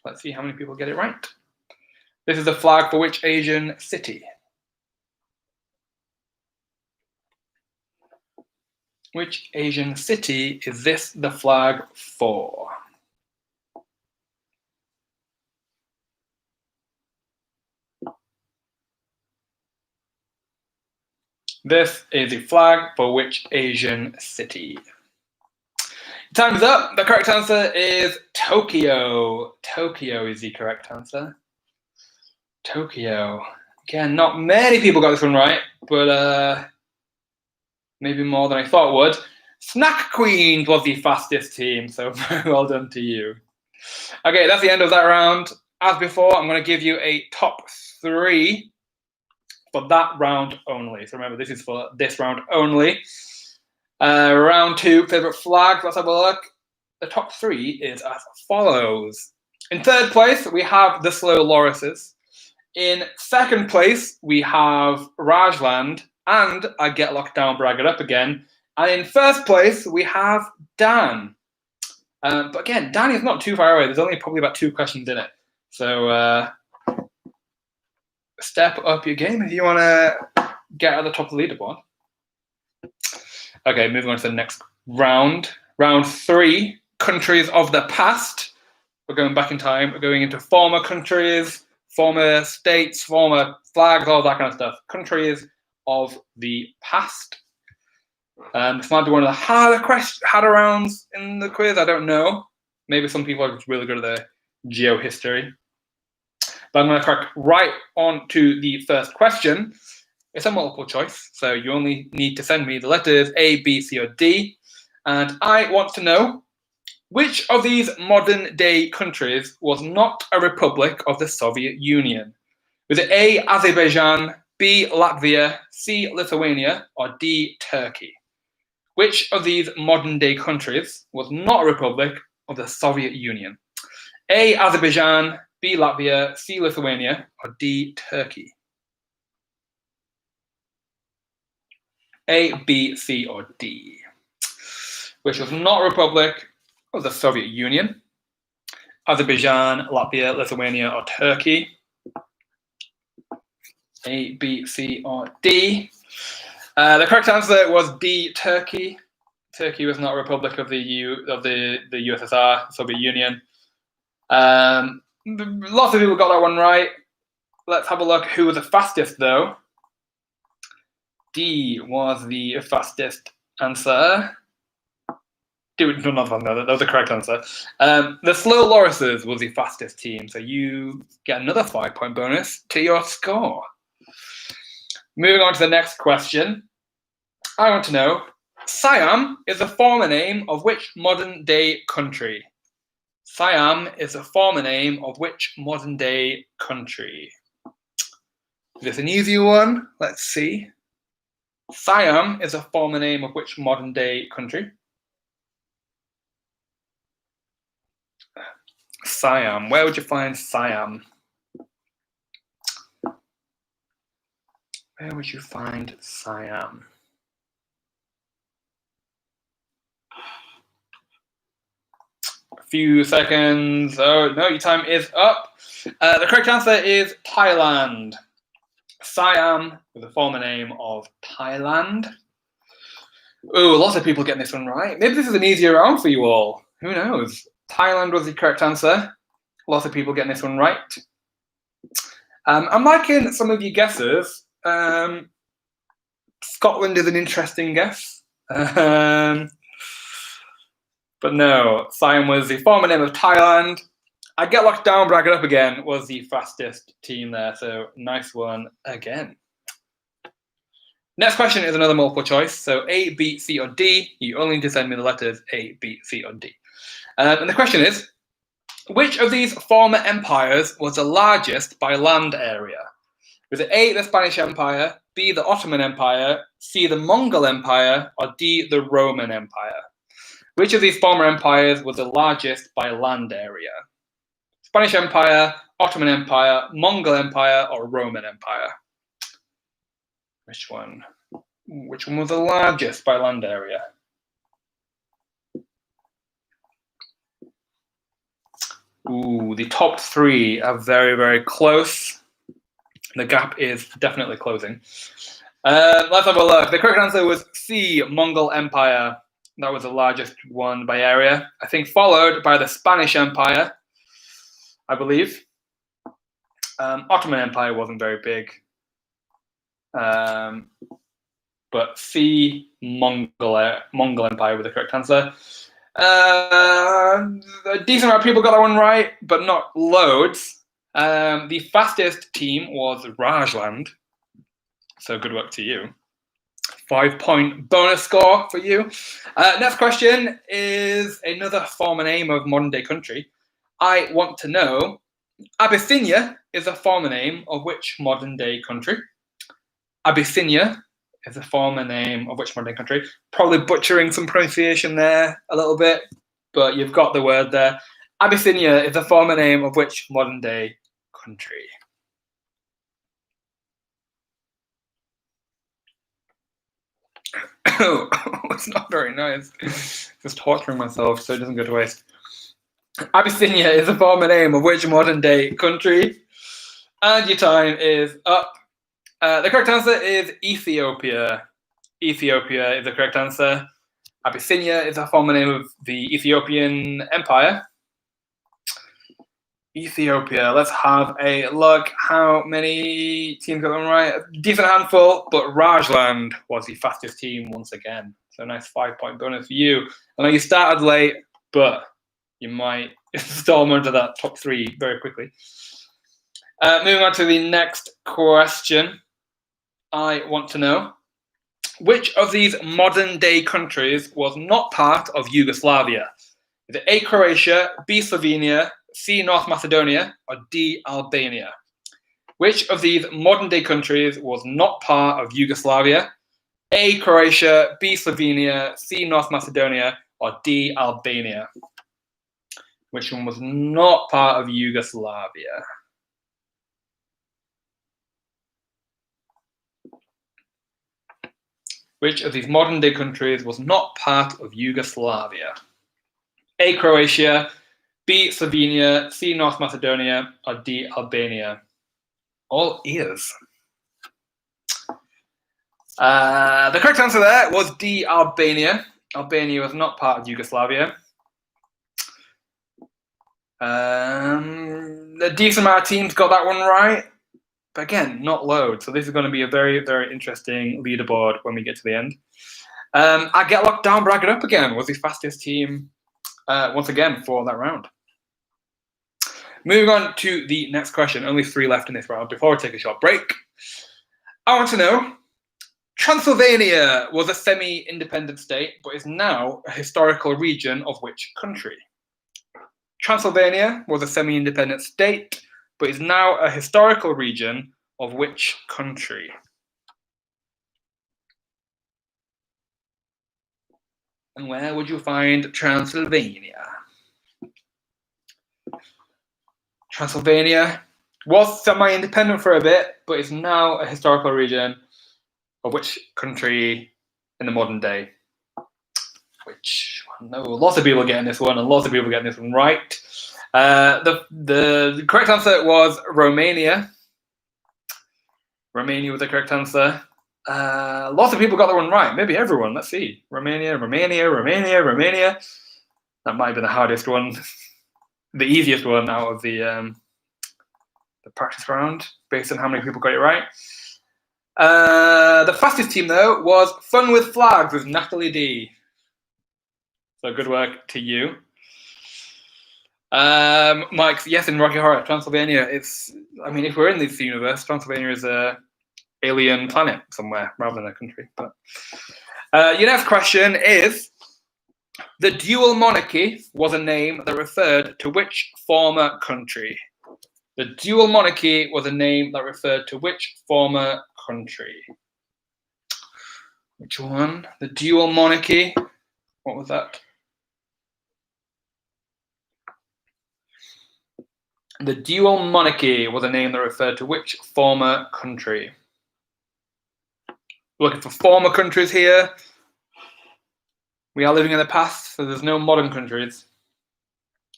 Let's see how many people get it right. This is the flag for which Asian city? Which Asian city is this the flag for? This is a flag for which Asian city? Time's up. The correct answer is Tokyo. Tokyo is the correct answer. Tokyo. Again, not many people got this one right, but maybe more than I thought would. Snack Queens was the fastest team, so very well done to you. Okay, that's the end of that round. As before, I'm going to give you a top 3 for that round only. So remember, this is for this round only. Round 2, favorite flag. Let's have a look. The top 3 is as follows. In third place, we have the Slow Lorises. In second place, we have Rajland, and I get locked down, brag it up again. And in first place, we have Dan. But again, Dan is not too far away. There's only probably about 2 questions in it. So step up your game if you want to get at the top of the leaderboard. Okay, moving on to the next round. Round 3, countries of the past. We're going back in time. We're going into former countries, former states, former flags, all that kind of stuff. Countries of the past. This might be one of the harder rounds in the quiz. I don't know. Maybe some people are really good at the geohistory. But I'm going to crack right on to the first question. It's a multiple choice, so you only need to send me the letters A, B, C, or D. And I want to know, which of these modern-day countries was not a republic of the Soviet Union? Was it A, Azerbaijan, B, Latvia, C, Lithuania, or D, Turkey? Which of these modern-day countries was not a republic of the Soviet Union? A, Azerbaijan, B, Latvia, C, Lithuania, or D, Turkey? A, B, C, or D? Which was not a republic of the Soviet Union? Azerbaijan, Latvia, Lithuania, or Turkey? A, B, C, or D? The correct answer was D, Turkey. Turkey was not a republic of the USSR, Soviet Union. Lots of people got that one right. Let's have a look who was the fastest, though. D was the fastest answer. That was the correct answer. The Slow Lorises was the fastest team, so you get another 5-point bonus to your score. Moving on to the next question. I want to know, Siam is a former name of which modern-day country? Siam is a former name of which modern-day country? Is this an easy one? Let's see. Siam is a former name of which modern-day country? Siam. Where would you find Siam? Where would you find Siam? A few seconds. Oh, no, your time is up. The correct answer is Thailand. Siam is a former name of Thailand. Oh, lots of people getting this one right. Maybe this is an easier round for you all. Who knows? Thailand was the correct answer. Lots of people getting this one right. I'm liking some of your guesses. Scotland is an interesting guess. But no, Siam was the former name of Thailand. I get locked down, brag it up again, was the fastest team there. So nice one again. Next question is another multiple choice. So A, B, C, or D. You only need to send me the letters A, B, C, or D. And the question is, which of these former empires was the largest by land area? Was it A, the Spanish Empire, B, the Ottoman Empire, C, the Mongol Empire, or D, the Roman Empire? Which of these former empires was the largest by land area? Spanish Empire, Ottoman Empire, Mongol Empire, or Roman Empire? Which one? Which one was the largest by land area? Ooh, the top 3 are very, very close. The gap is definitely closing. Let's have a look. The correct answer was C, Mongol Empire. That was the largest one by area. I think followed by the Spanish Empire, I believe. Ottoman Empire wasn't very big. But C, Mongol Empire was the correct answer. A decent amount of people got that one right, but not loads. The fastest team was Rajland. So good work to you. 5-point bonus score for you. Next question is another former name of modern day country. I want to know, Abyssinia is a former name of which modern day country? Abyssinia is a former name of which modern day country? Probably butchering some pronunciation there a little bit, but you've got the word there. Abyssinia is a former name of which modern day country? It's not very nice. Just torturing myself so it doesn't go to waste. Abyssinia is a former name of which modern day country? And your time is up. The correct answer is Ethiopia. Ethiopia is the correct answer. Abyssinia is a former name of the Ethiopian Empire. Ethiopia. Let's have a look. How many teams got them right? A decent handful, but Rajland was the fastest team once again. So nice 5-point bonus for you. I know you started late, but you might storm under that top 3 very quickly. Moving on to the next question. I want to know, which of these modern day countries was not part of Yugoslavia? Is it A, Croatia, B, Slovenia, C, North Macedonia, or D, Albania? Which of these modern day countries was not part of Yugoslavia? A, Croatia, B, Slovenia, C, North Macedonia, or D, Albania? Which one was not part of Yugoslavia? Which of these modern day countries was not part of Yugoslavia? A, Croatia, B, Slovenia, C, North Macedonia, or D, Albania? All ears. The correct answer there was D, Albania. Albania was not part of Yugoslavia. A decent amount of teams got that one right, but again, not loads. So this is going to be a very, very interesting leaderboard when we get to the end. I get locked down, brag it up again. Was the fastest team once again for that round. Moving on to the next question. Only 3 left in this round before we take a short break. I want to know, Transylvania was a semi-independent state, but is now a historical region of which country? Transylvania was a semi-independent state, but is now a historical region of which country? And where would you find Transylvania? Transylvania was semi-independent for a bit, but is now a historical region of which country in the modern day? Which I know lots of people getting this one, and lots of people getting this one right. The correct answer was Romania. Romania was the correct answer. Lots of people got that one right. Maybe everyone. Let's see. Romania. That might have been the hardest one. The easiest one out of the practice round, based on how many people got it right. The fastest team, though, was Fun with Flags with Natalie D. So good work to you. Mike, yes, in Rocky Horror, Transylvania, I mean, if we're in this universe, Transylvania is a alien planet somewhere rather than a country. But your next question is, the dual monarchy was a name that referred to which former country? The dual monarchy was a name that referred to which former country? Which one? The dual monarchy. What was that? The dual monarchy was a name that referred to which former country? Looking for former countries here. We are living in the past, so there's no modern countries.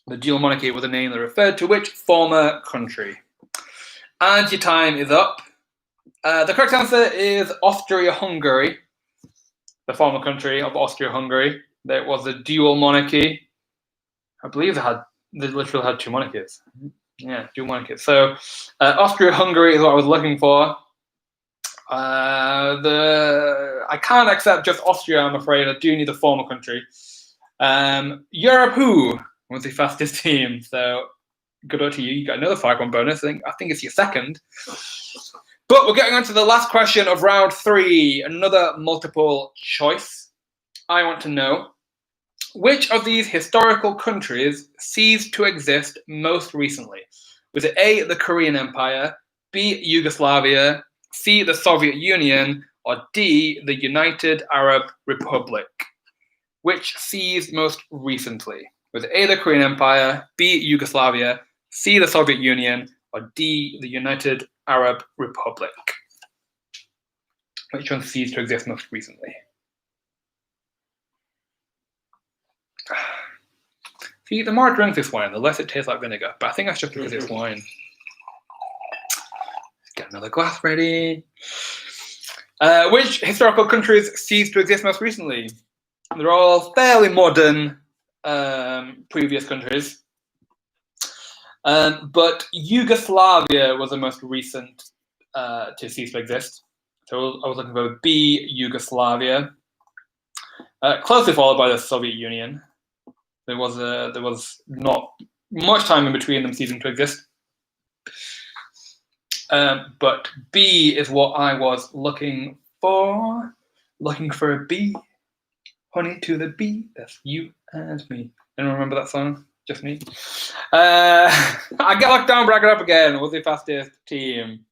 The dual monarchy was a name that referred to which former country? And your time is up. The correct answer is Austria-Hungary, the former country of Austria-Hungary. There was a dual monarchy. I believe they literally had 2 monarchies. Yeah, dual monarchies. So Austria-Hungary is what I was looking for. I can't accept just Austria, I'm afraid. I do need a former country. Europe who was the fastest team, so good luck to you. You got another 5-1 bonus. I think it's your second. But we're getting on to the last question of round 3, another multiple choice. I want to know, which of these historical countries ceased to exist most recently? Was it A, the Korean Empire, B, Yugoslavia, C, the Soviet Union, or D, the United Arab Republic? Which ceased most recently? Was it A, the Korean Empire, B, Yugoslavia, C, the Soviet Union, or D, the United Arab Republic? Which one ceased to exist most recently? See, the more I drink this wine, the less it tastes like vinegar. But I think that's just because it's wine. Let's get another glass ready. Which historical countries ceased to exist most recently? They're all fairly modern previous countries. But Yugoslavia was the most recent to cease to exist. So I was looking for B, Yugoslavia. Closely followed by the Soviet Union. There was not much time in between them ceasing to exist. But B is what I was looking for. Looking for a B. Honey to the bee. That's you and me. Anyone remember that song? Just me. I get locked down, bracket up again. Was the fastest team?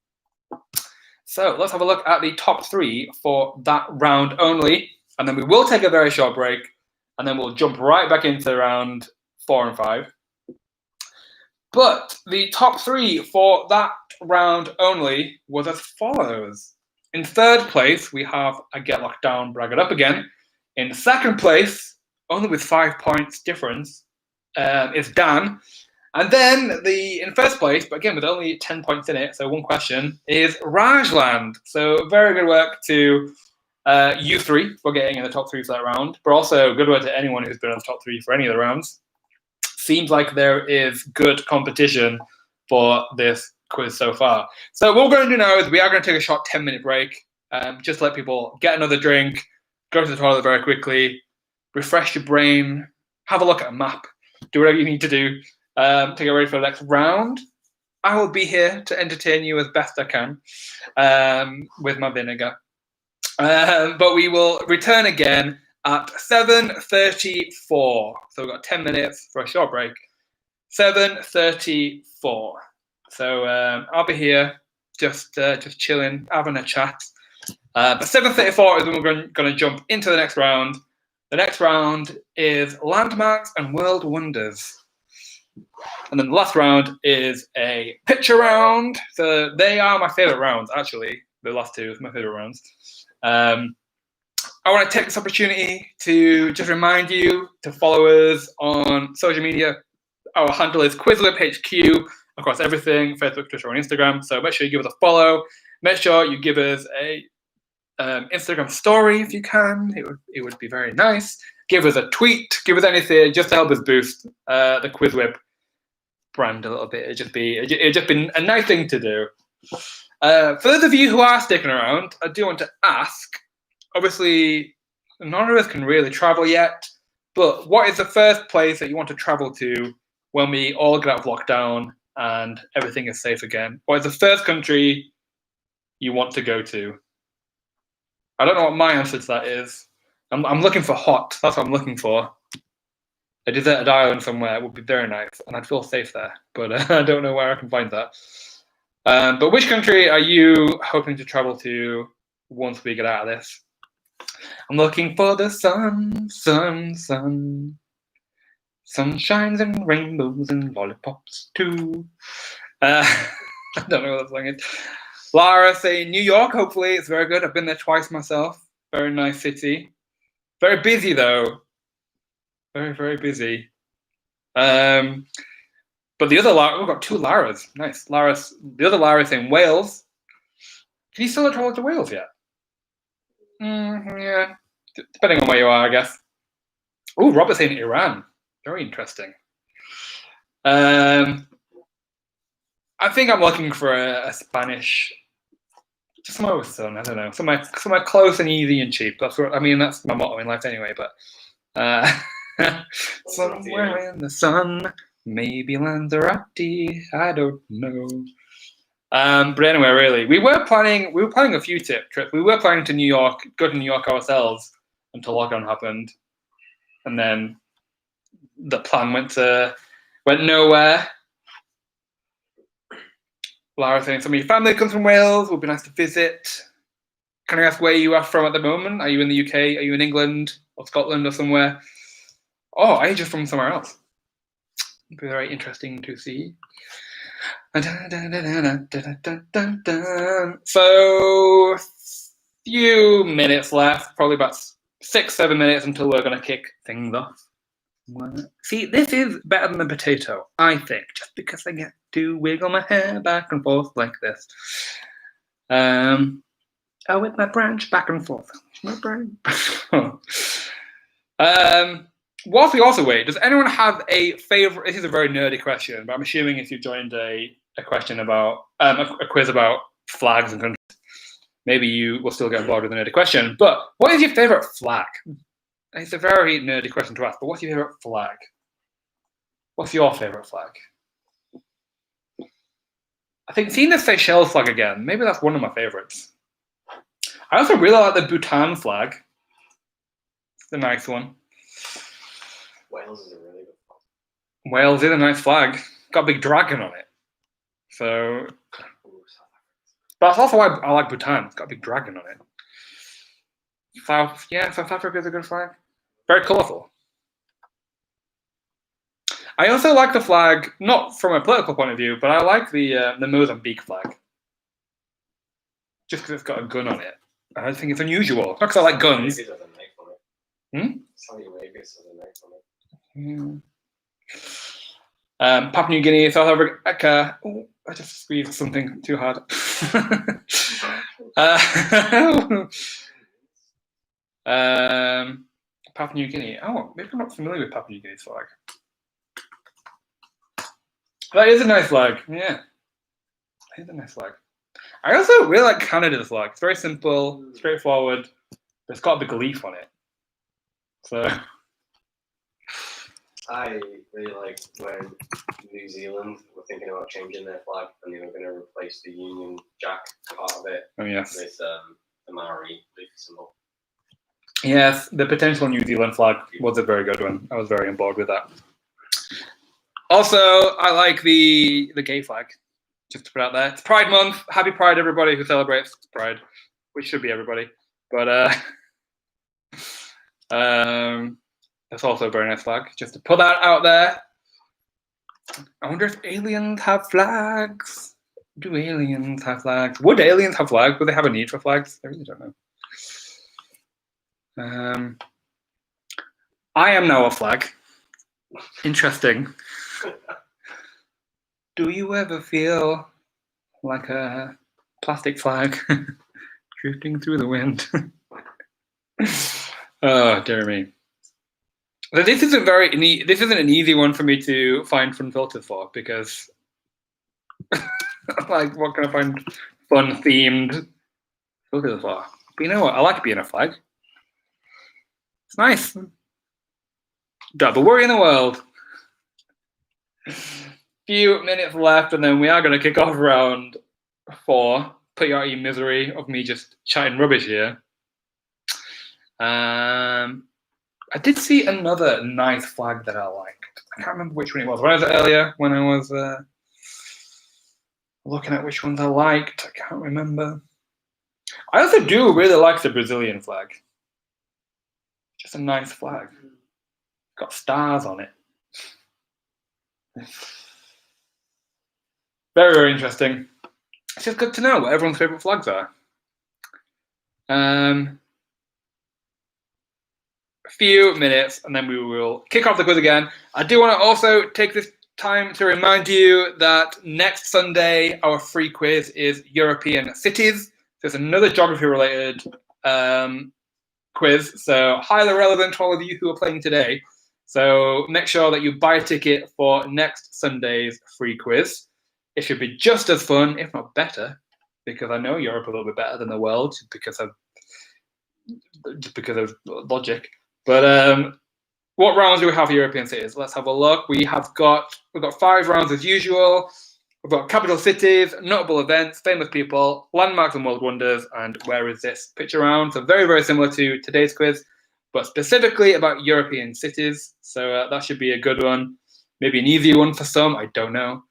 So let's have a look at the top 3 for that round only. And then we will take a very short break. And then we'll jump right back into round 4 and 5. But the top 3 for that round only was as follows. In 3rd place, we have I Get Locked Down, Brag It Up Again. In 2nd place, only with 5 points difference, is Dan. And then in 1st place, but again with only 10 points in it, so 1 question, is Rajland. So very good work to you 3 for getting in the top 3 for that round, but also good work to anyone who's been in the top 3 for any of the rounds. Seems like there is good competition for this quiz so far. So what we're going to do now is we are going to take a short 10-minute break, just let people get another drink, go to the toilet very quickly, refresh your brain, have a look at a map, do whatever you need to do to get ready for the next round. I will be here to entertain you as best I can with my vinegar. But we will return again at 7:34. So we've got 10 minutes for a short break. 7:34. So I'll be here just chilling, having a chat. But 7:34 is when we're going to jump into the next round. The next round is landmarks and world wonders. And then the last round is a picture round. So they are my favorite rounds, actually. The last 2 are my favorite rounds. I want to take this opportunity to just remind you to follow us on social media. Our handle is QuizWhip HQ across everything, Facebook, Twitter, and Instagram. So make sure you give us a follow. Make sure you give us a Instagram story if you can. It would be very nice. Give us a tweet. Give us anything just to help us boost the QuizWhip brand a little bit. It'd just be a nice thing to do. For those of you who are sticking around, I do want to ask. Obviously, none of us can really travel yet, but what is the first place that you want to travel to when we all get out of lockdown and everything is safe again? What is the first country you want to go to? I don't know what my answer to that is. I'm looking for hot. That's what I'm looking for. A deserted island somewhere would be very nice, and I'd feel safe there, but I don't know where I can find that. But which country are you hoping to travel to once we get out of this? I'm looking for the sun, sun, sun. Sunshines and rainbows and lollipops too. I don't know what that song is. Lara saying New York, hopefully. It's very good. I've been there twice myself. Very nice city. Very busy, though. Very, very busy. But the other Lara, we've got 2 Laras. Nice. The other Lara's in Wales. Can you still travel to Wales yet? Yeah. Depending on where you are, I guess. Oh, Robert's in Iran. Very interesting. I think I'm looking for a Spanish, just somewhere with sun. I don't know, somewhere close and easy and cheap. That's what I mean. That's my motto in life, anyway. But somewhere in the sun, maybe Lanzarote. I don't know. But anyway, really, we were planning a few trips. We were planning to New York, go to New York ourselves until lockdown happened, and then the plan went nowhere. Lara saying, some of your family comes from Wales, would be nice to visit. Can I ask where you are from at the moment? Are you in the UK? Are you in England or Scotland or somewhere? Oh, are you just from somewhere else? It'd be very interesting to see. So, few minutes left, probably about 6-7 minutes until we're going to kick things off. See, this is better than the potato, I think, just because I get to wiggle my hair back and forth like this. With my branch back and forth. My branch. Whilst we also wait, does anyone have a favorite? This is a very nerdy question, but I'm assuming if you joined a question about a quiz about flags and countries, maybe you will still get bored with a nerdy question. But what is your favorite flag? It's a very nerdy question to ask, but what's your favorite flag? What's your favorite flag? I think seeing the Seychelles flag again, maybe that's one of my favorites. I also really like the Bhutan flag. It's a nice one. Wales is a really good flag. Wales is a nice flag. Got a big dragon on it. So that's also why I like Bhutan. It's got a big dragon on it. South Africa is a good flag. Very colourful. I also like the flag, not from a political point of view, but I like the Mozambique flag. Just because it's got a gun on it. I think it's unusual. Not because I like guns. Maybe there's a knife on it. Saudi Arabia has a knife on it. Papua New Guinea, South Africa. Oh, I just squeezed something too hard. Papua New Guinea. Oh, maybe I'm not familiar with Papua New Guinea's flag. That is a nice flag. Yeah, that is a nice flag. I also really like Canada's flag. It's very simple, straightforward, but it's got a big leaf on it. So I really like when New Zealand were thinking about changing their flag and they were going to replace the Union Jack part of it with the Maori leaf symbol. Yes, the potential New Zealand flag was a very good one. I was very on board with that. Also, I like the gay flag. Just to put out there, it's Pride Month. Happy Pride, everybody who celebrates Pride, which should be everybody. But that's also a very nice flag. Just to put that out there. I wonder if aliens have flags. Do aliens have flags? Would aliens have flags? Would they have a need for flags? I really don't know. I am now a flag. Interesting. Do you ever feel like a plastic flag drifting through the wind? Oh, dear me. So this isn't an easy one for me to find fun filters for, because like, what can I find fun themed filters for? But you know what? I like being a flag. It's nice. Don't have a worry in the world. Few minutes left, and then we are going to kick off round 4. Put you out of your misery of me just chatting rubbish here. I did see another nice flag that I liked. I can't remember which one it was. When I was earlier, when I was looking at which ones I liked, I can't remember. I also do really like the Brazilian flag. Just a nice flag. Got stars on it. Very, very interesting. It's just good to know what everyone's favourite flags are. A few minutes, and then we will kick off the quiz again. I do want to also take this time to remind you that next Sunday, our free quiz is European cities. So it's another geography-related quiz, so highly relevant to all of you who are playing today. So make sure that you buy a ticket for next Sunday's free quiz. It should be just as fun, if not better, because I know Europe a little bit better than the world, because of logic. But what rounds do we have for European cities? Let's have a look. We've got 5 rounds as usual. We've got capital cities, notable events, famous people, landmarks and world wonders, and where is this picture round? So very, very similar to today's quiz, but specifically about European cities. So that should be a good one. Maybe an easy one for some, I don't know.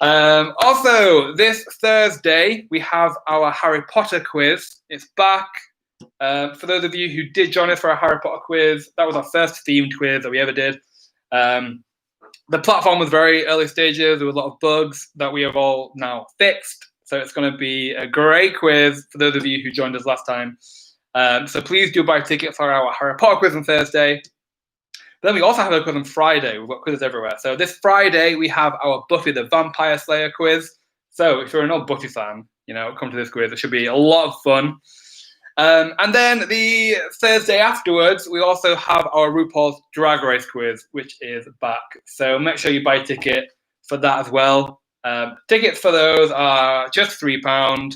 Also, this Thursday, we have our Harry Potter quiz. It's back. For those of you who did join us for our Harry Potter quiz, that was our first themed quiz that we ever did. The platform was very early stages. There were a lot of bugs that we have all now fixed. So it's going to be a great quiz for those of you who joined us last time. So please do buy tickets for our Harry Potter quiz on Thursday. Then we also have a quiz on Friday. We've got quizzes everywhere. So this Friday, we have our Buffy the Vampire Slayer quiz. So if you're an old Buffy fan, come to this quiz. It should be a lot of fun. And then the Thursday afterwards, we also have our RuPaul's Drag Race quiz, which is back. So make sure you buy a ticket for that as well. Tickets for those are just £3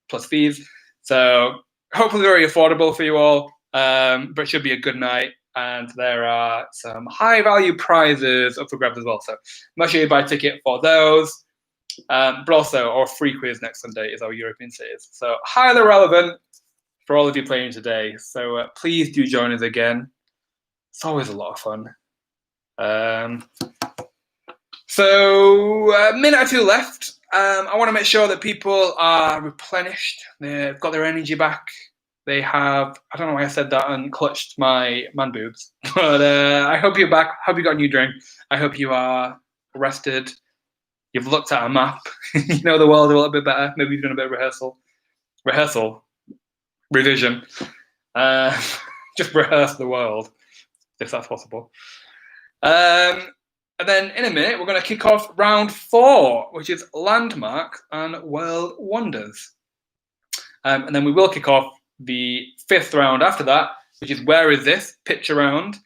plus fees. So hopefully very affordable for you all, but it should be a good night. And there are some high-value prizes up for grabs as well. So make sure you buy a ticket for those. But also our free quiz next Sunday is our European Cities. So highly relevant for all of you playing today. So please do join us again. It's always a lot of fun. So a minute or two left. I want to make sure that people are replenished. They've got their energy back. They have, I don't know why I said that and clutched my man boobs. But I hope you're back. Hope you got a new drink. I hope you are rested. You've looked at a map. You know the world a little bit better. Maybe you've done a bit of revision. Just rehearse the world, if that's possible. And then in a minute, we're going to kick off round 4, which is landmarks and world wonders. And then we will kick off the 5th round after that, which is where is this? Picture round.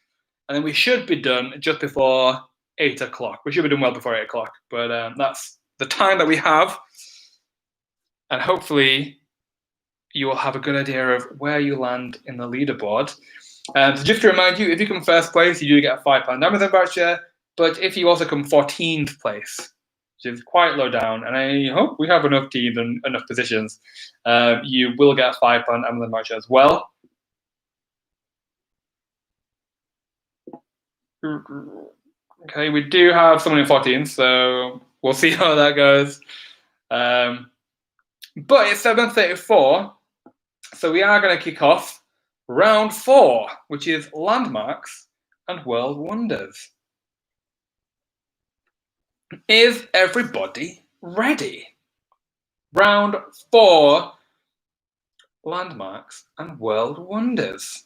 And then we should be done just before 8 o'clock. We should be done well before 8 o'clock, but that's the time that we have. And hopefully you will have a good idea of where you land in the leaderboard. So just to remind you, if you come first place, you do get a £5 Amazon voucher. But if you also come 14th place, which is quite low down, and I hope we have enough teams and enough positions, you will get a £5 Amazon voucher as well. Okay, we do have someone in 14th, so we'll see how that goes. But it's 7:34, so we are going to kick off round 4, which is landmarks and world wonders. Is everybody ready? Round 4, landmarks and world wonders.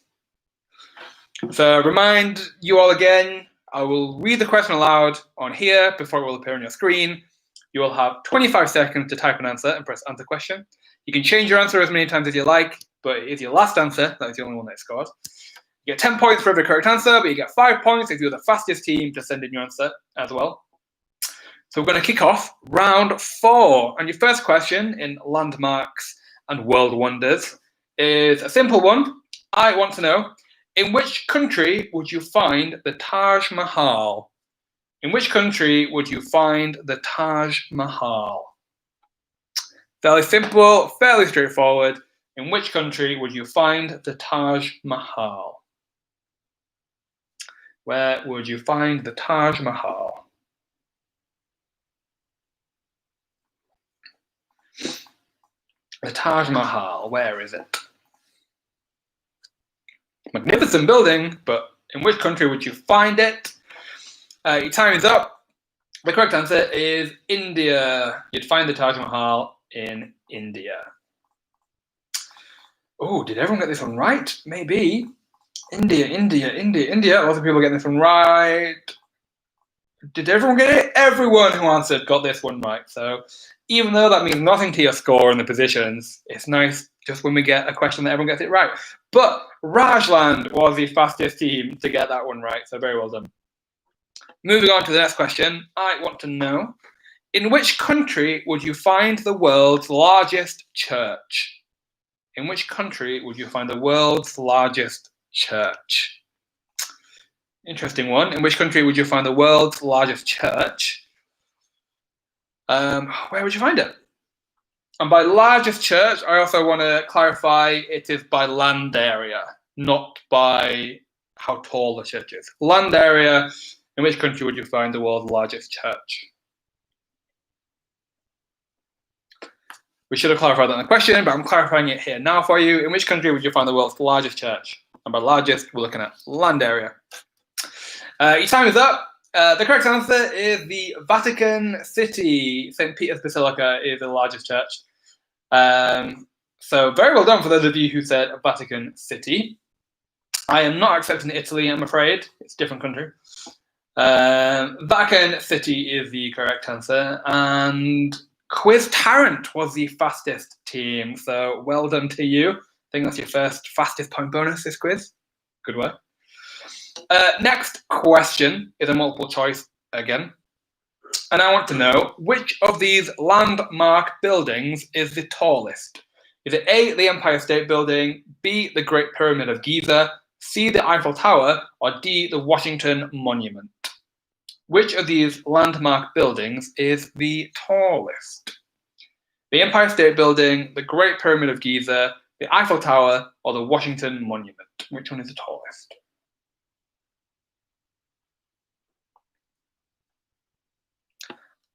So remind you all again, I will read the question aloud on here before it will appear on your screen. You will have 25 seconds to type an answer and press answer question. You can change your answer as many times as you like, but it is your last answer. That is the only one that scores. You get 10 points for every correct answer, but you get 5 points if you're the fastest team to send in your answer as well. So we're going to kick off round 4. And your first question in landmarks and world wonders is a simple one. I want to know, in which country would you find the Taj Mahal? In which country would you find the Taj Mahal? Fairly simple, fairly straightforward. In which country would you find the Taj Mahal? Where would you find the Taj Mahal? The Taj Mahal, where is it? Magnificent building, but in which country would you find it? Your time is up. The correct answer is India. You'd find the Taj Mahal in India. Oh, did everyone get this one right? Maybe. India. Lots of people getting this one right. Did everyone get it? Everyone who answered got this one right. So even though that means nothing to your score and the positions, it's nice just when we get a question that everyone gets it right. But Rajland was the fastest team to get that one right, so very well done. Moving on to the next question, I want to know, in which country would you find the world's largest church? In which country would you find the world's largest church? Interesting one. In which country would you find the world's largest church? Where would you find it? And by largest church, I also want to clarify it is by land area, not by how tall the church is. Land area, in which country would you find the world's largest church? We should have clarified that in the question, but I'm clarifying it here now for you. In which country would you find the world's largest church? And by largest, we're looking at land area. Your time is up. The correct answer is the Vatican City. St. Peter's Basilica is the largest church. So very well done for those of you who said Vatican City. I am not accepting Italy, I'm afraid. It's a different country. Vatican City is the correct answer. And Quiz Tarrant was the fastest team. So well done to you. I think that's your first fastest point bonus this quiz. Good work. Next question is a multiple choice again. And I want to know, which of these landmark buildings is the tallest? Is it A, the Empire State Building, B, the Great Pyramid of Giza, C, the Eiffel Tower, or D, the Washington Monument? Which of these landmark buildings is the tallest? The Empire State Building, the Great Pyramid of Giza, the Eiffel Tower, or the Washington Monument? Which one is the tallest?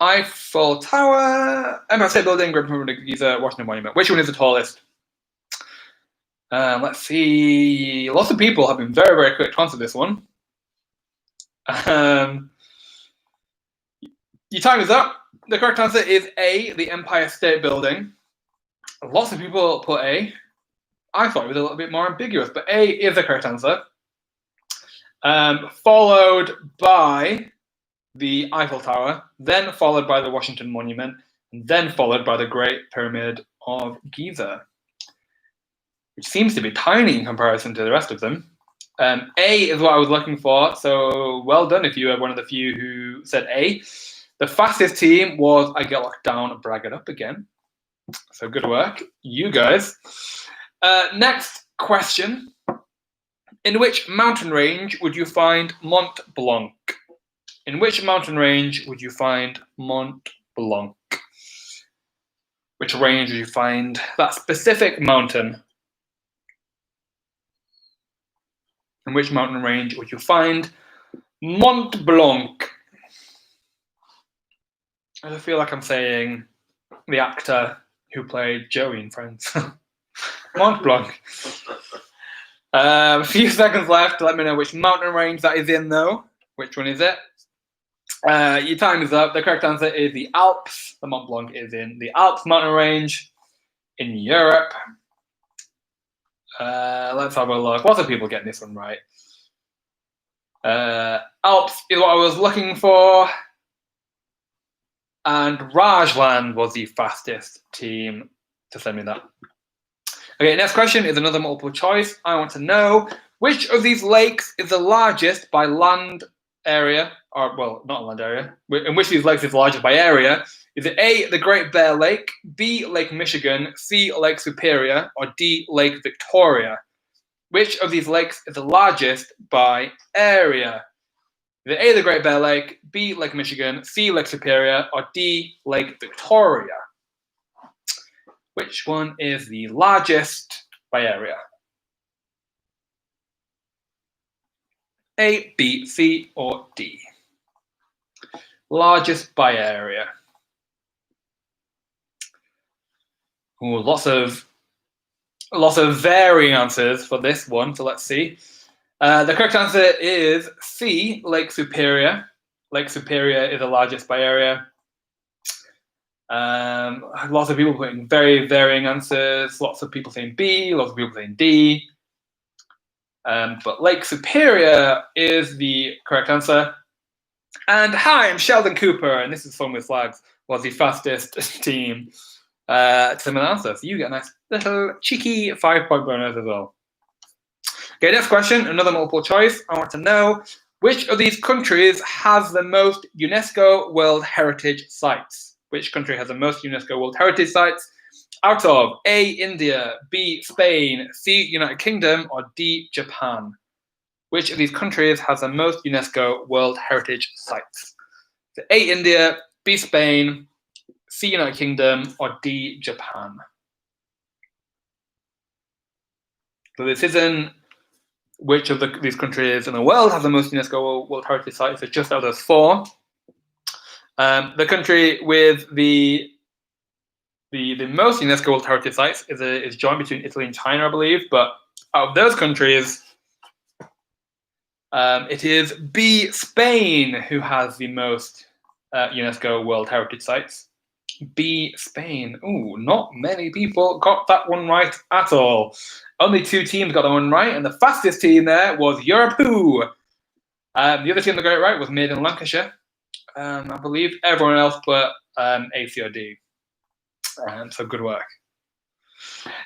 Eiffel Tower, Empire State Building, Great Pyramid of Giza, Washington Monument. Which one is the tallest? Let's see. Lots of people have been very, very quick to answer this one. Your time is up. The correct answer is A, the Empire State Building. Lots of people put A. I thought it was a little bit more ambiguous, but A is the correct answer. Followed by the Eiffel Tower, then followed by the Washington Monument, and then followed by the Great Pyramid of Giza, which seems to be tiny in comparison to the rest of them. A is what I was looking for, so well done if you were one of the few who said A. The fastest team was I Get Locked Down, Brag It Up again. So good work, you guys. Next question. In which mountain range would you find Mont Blanc? In which mountain range would you find Mont Blanc? Which range would you find that specific mountain? In which mountain range would you find Mont Blanc? I feel like I'm saying the actor who played Joey in Friends. Mont Blanc. A few seconds left to let me know which mountain range that is in, though. Which one is it? Your time is up. The correct answer is the Alps. The Mont Blanc is in the Alps mountain range in Europe. Let's have a look. Lots of people getting this one right. Alps is what I was looking for. And Rajland was the fastest team to send me that. Okay, next question is another multiple choice. I want to know, which of these lakes is the largest by land area, or well, not land area, in which of these lakes is the largest by area? Is it A, the Great Bear Lake, B, Lake Michigan, C, Lake Superior, or D, Lake Victoria? Which of these lakes is the largest by area? Is it A, the Great Bear Lake, B, Lake Michigan, C, Lake Superior, or D, Lake Victoria? Which one is the largest by area? A, B, C, or D? Largest by area. Ooh, lots of varying answers for this one, so let's see. The correct answer is C, Lake Superior. Lake Superior is the largest by area. Lots of people putting very varying answers. Lots of people saying B, lots of people saying D. But Lake Superior is the correct answer. And hi, I'm Sheldon Cooper, and this is Fun with Flags, was the fastest team to send an answer. So you get a nice little cheeky 5-point bonus as well. Okay, next question, another multiple choice. I want to know, which of these countries has the most UNESCO World Heritage Sites? Which country has the most UNESCO World Heritage Sites? Out of A, India, B, Spain, C, United Kingdom, or D, Japan? Which of these countries has the most UNESCO World Heritage Sites? So A, India, B, Spain, C, United Kingdom, or D, Japan? So this isn't which of these countries in the world have the most UNESCO World Heritage Sites. It's just out of those 4. The country with the most UNESCO World Heritage Sites is joined between Italy and China, I believe. But out of those countries, it is B, Spain, who has the most UNESCO World Heritage Sites. B, Spain. Ooh, not many people got that one right at all. Only 2 teams got that one right, and the fastest team there was Europe. The other team that got it right was Made in Lancashire. I believe everyone else but A, C, or D. So good work.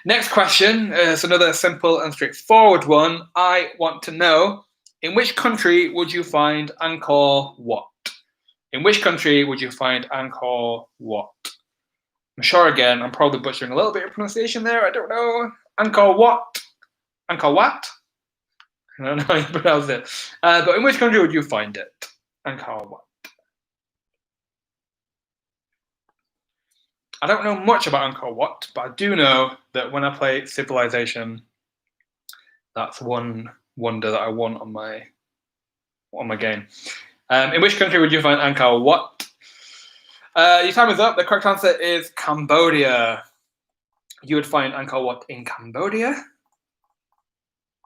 Next question is another simple and straightforward one. I want to know, in which country would you find Angkor Wat? In which country would you find Angkor Wat? I'm sure, again, I'm probably butchering a little bit of pronunciation there. I don't know. Angkor Wat? Angkor Wat? I don't know how you pronounce it. But in which country would you find it? Angkor Wat. I don't know much about Angkor Wat, but I do know that when I play Civilization, that's one wonder that I want on my game. In which country would you find Angkor Wat? Your time is up. The correct answer is Cambodia. You would find Angkor Wat in Cambodia.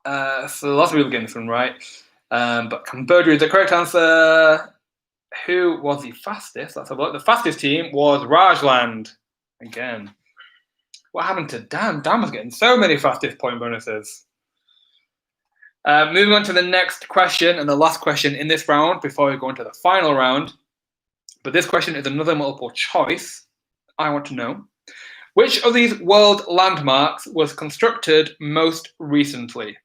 So lots of people getting this one right. But Cambodia is the correct answer. Who was the fastest? Let's have a look. The fastest team was Rajland. Again. What happened to Dan? Dan was getting so many fastest point bonuses. Moving on to the next question and the last question in this round before we go into the final round. But this question is another multiple choice. I want to know, which of these world landmarks was constructed most recently?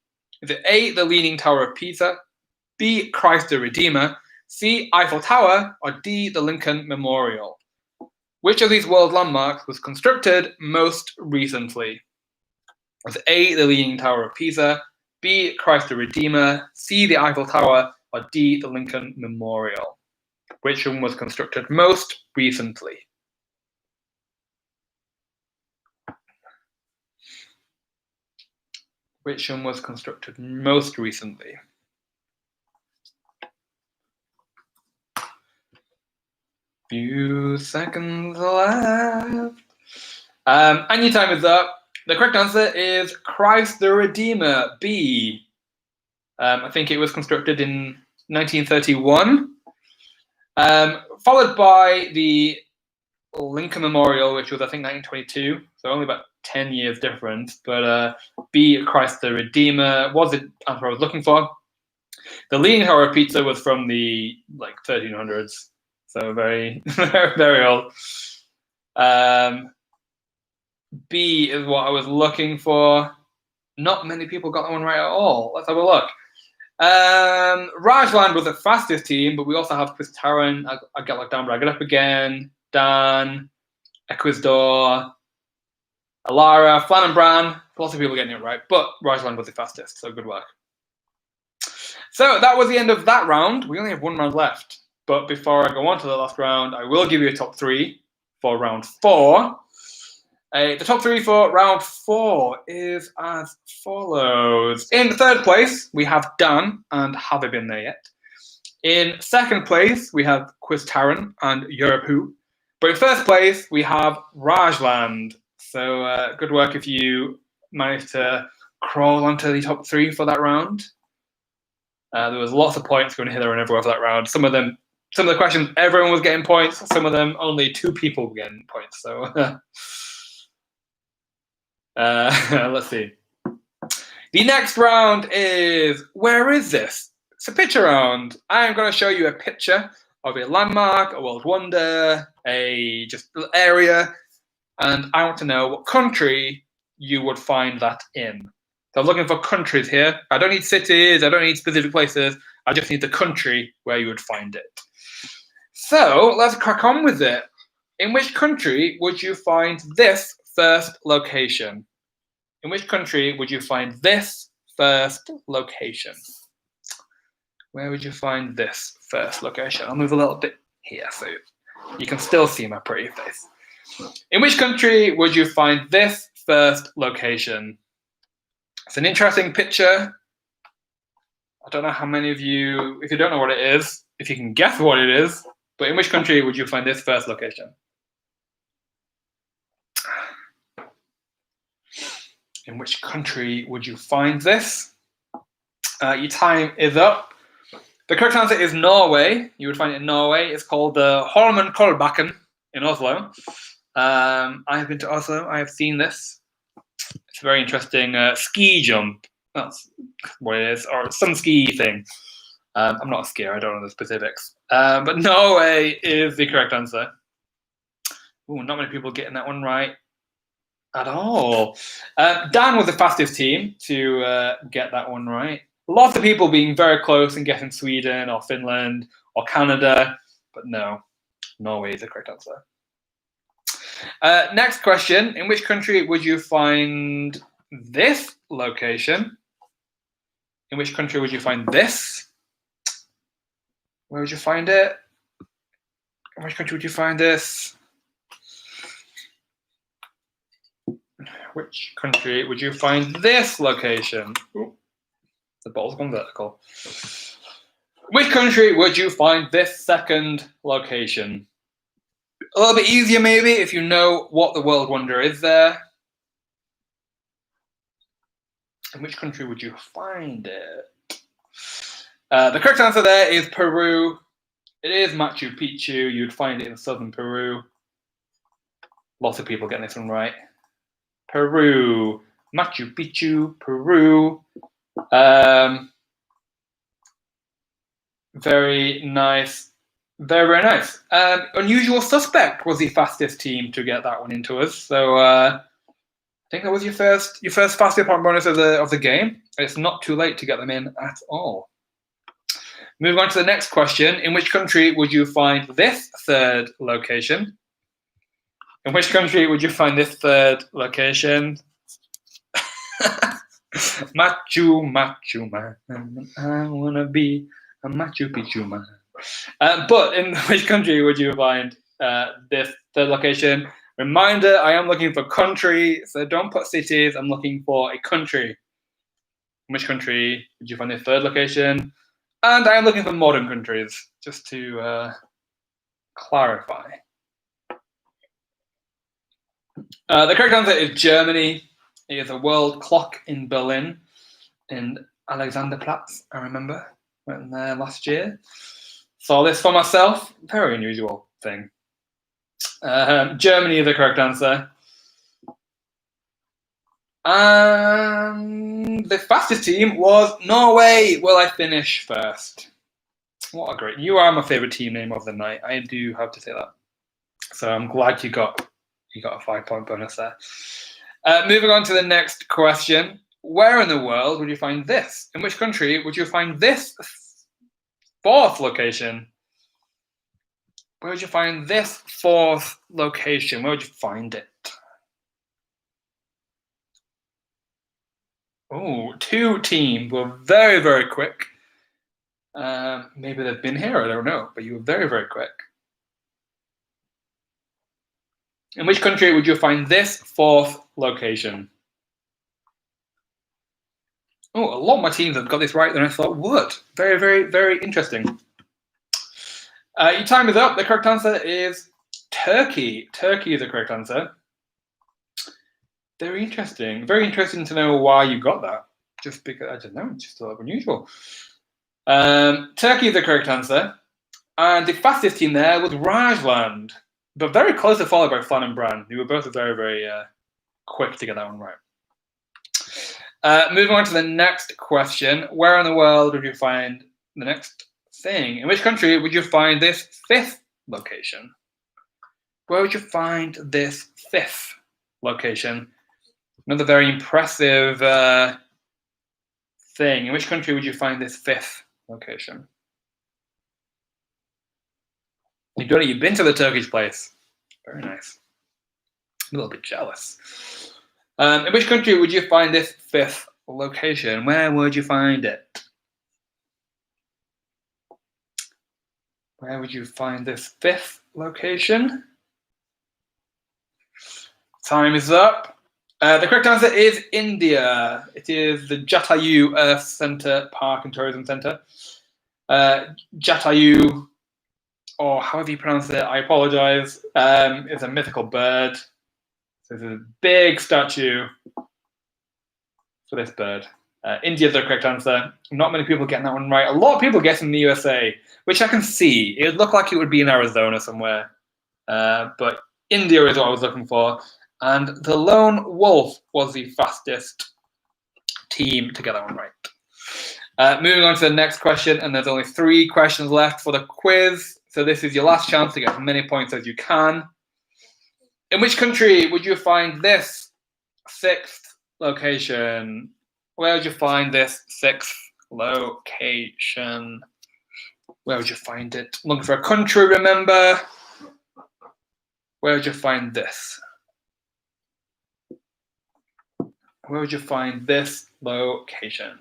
Is it A, the Leaning Tower of Pisa, B, Christ the Redeemer, C, Eiffel Tower, or D, the Lincoln Memorial? Which of these world landmarks was constructed most recently? Is it A, the Leaning Tower of Pisa, B, Christ the Redeemer, C, the Eiffel Tower, or D, the Lincoln Memorial? Which one was constructed most recently? Which one was constructed most recently? Few seconds left. And your time is up. The correct answer is Christ the Redeemer, B. I think it was constructed in 1931. Followed by the Lincoln Memorial, which was, I think, 1922. So only about 10 years difference. But B, Christ the Redeemer, was the answer I was looking for. The Leaning Tower of Pisa was from the 1300s. So very, very old. B is what I was looking for. Not many people got that one right at all. Let's have a look. Rajland was the fastest team, but we also have Quiz Taran. I get locked down, but I get up again. Dan, Equisdor, Alara, Flan and Bran. Lots of people getting it right, but Rajland was the fastest, so good work. So that was the end of that round. We only have one round left. But before I go on to the last round, I will give you a top 3 for round 4. The top 3 for round 4 is as follows. In third place, we have Dan, and have I been there yet? In second place, we have Quiz Taran and Europe Who. But in first place, we have Rajland. So good work if you managed to crawl onto the top 3 for that round. There was lots of points going hither and everywhere for that round. Some of the questions, everyone was getting points. Some of them, only 2 people were getting points. So let's see. The next round is, where is this? It's a picture round. I'm going to show you a picture of a landmark, a world wonder, a just area, and I want to know what country you would find that in. So I'm looking for countries here. I don't need cities. I don't need specific places. I just need the country where you would find it. So let's crack on with it. In which country would you find this first location? In which country would you find this first location? Where would you find this first location? I'll move a little bit here so you can still see my pretty face. In which country would you find this first location? It's an interesting picture. I don't know how many of you, if you don't know what it is, if you can guess what it is, but in which country would you find this first location? In which country would you find this? Your time is up. The correct answer is Norway. You would find it in Norway. It's called the Holmenkollbakken in Oslo. I have been to Oslo. I have seen this. It's a very interesting ski jump. That's what it is, or some ski thing. I'm not a skier. I don't know the specifics. But Norway is the correct answer. Ooh, not many people getting that one right at all. Dan was the fastest team to get that one right. Lots of people being very close and guessing Sweden or Finland or Canada, but no, Norway is the correct answer. Next question. In which country would you find this location? In which country would you find this? Where would you find it? In which country would you find this? Which country would you find this location? Ooh, the ball's gone vertical. Which country would you find this second location? A little bit easier maybe if you know what the world wonder is there. In which country would you find it? The correct answer there is Peru. It is Machu Picchu. You'd find it in southern Peru. Lots of people getting this one right. Peru, Machu Picchu, Peru. Very nice. Very, very nice. Unusual Suspect was the fastest team to get that one into us. So I think that was your first fastest point bonus of the game. It's not too late to get them in at all. Moving on to the next question. In which country would you find this third location? In which country would you find this third location? Machu Man. I wanna be a Machu Picchu man. But in which country would you find this third location? Reminder, I am looking for country, so don't put cities. I'm looking for a country. In which country would you find this third location? And I am looking for modern countries, just to clarify. The correct answer is Germany. It is a world clock in Berlin, in Alexanderplatz, I remember. Went there last year. Saw this for myself. Very unusual thing. Germany is the correct answer. And the fastest team was Norway. Will I finish first? What a great... You are my favourite team name of the night. I do have to say that. So I'm glad you got a 5-point bonus there. Moving on to the next question. Where in the world would you find this? In which country would you find this fourth location? Where would you find this fourth location? Where would you find it? Oh, 2 teams were very, very quick. Maybe they've been here, I don't know, but you were very, very quick. In which country would you find this fourth location? Oh, a lot of my teams have got this right than I thought would. Very, very, very interesting. Your time is up. The correct answer is Turkey. Turkey is the correct answer. Very interesting. Very interesting to know why you got that. Just because, I don't know, it's just a little unusual. Turkey is the correct answer. And the fastest team there was Rajland. But very closely followed by Flan and Bran. They were both very, very quick to get that one right. Moving on to the next question. Where in the world would you find the next thing? In which country would you find this fifth location? Where would you find this fifth location? Another very impressive thing. In which country would you find this fifth location? You've done it. You've been to the Turkish place. Very nice. I'm a little bit jealous. In which country would you find this fifth location? Where would you find it? Where would you find this fifth location? Time is up. The correct answer is India. It is the Jatayu Earth Centre Park and Tourism Centre. Jatayu, or however you pronounce it, I apologise, is a mythical bird. So there's a big statue for this bird. India is the correct answer. Not many people getting that one right. A lot of people guessing the USA, which I can see. It would look like it would be in Arizona somewhere. But India is what I was looking for. And the Lone Wolf was the fastest team to get that one right. Moving on to the next question, and there's only 3 questions left for the quiz. So this is your last chance to get as many points as you can. In which country would you find this 6th location? Where would you find this 6th location? Where would you find it? Looking for a country, remember? Where would you find this? Where would you find this location?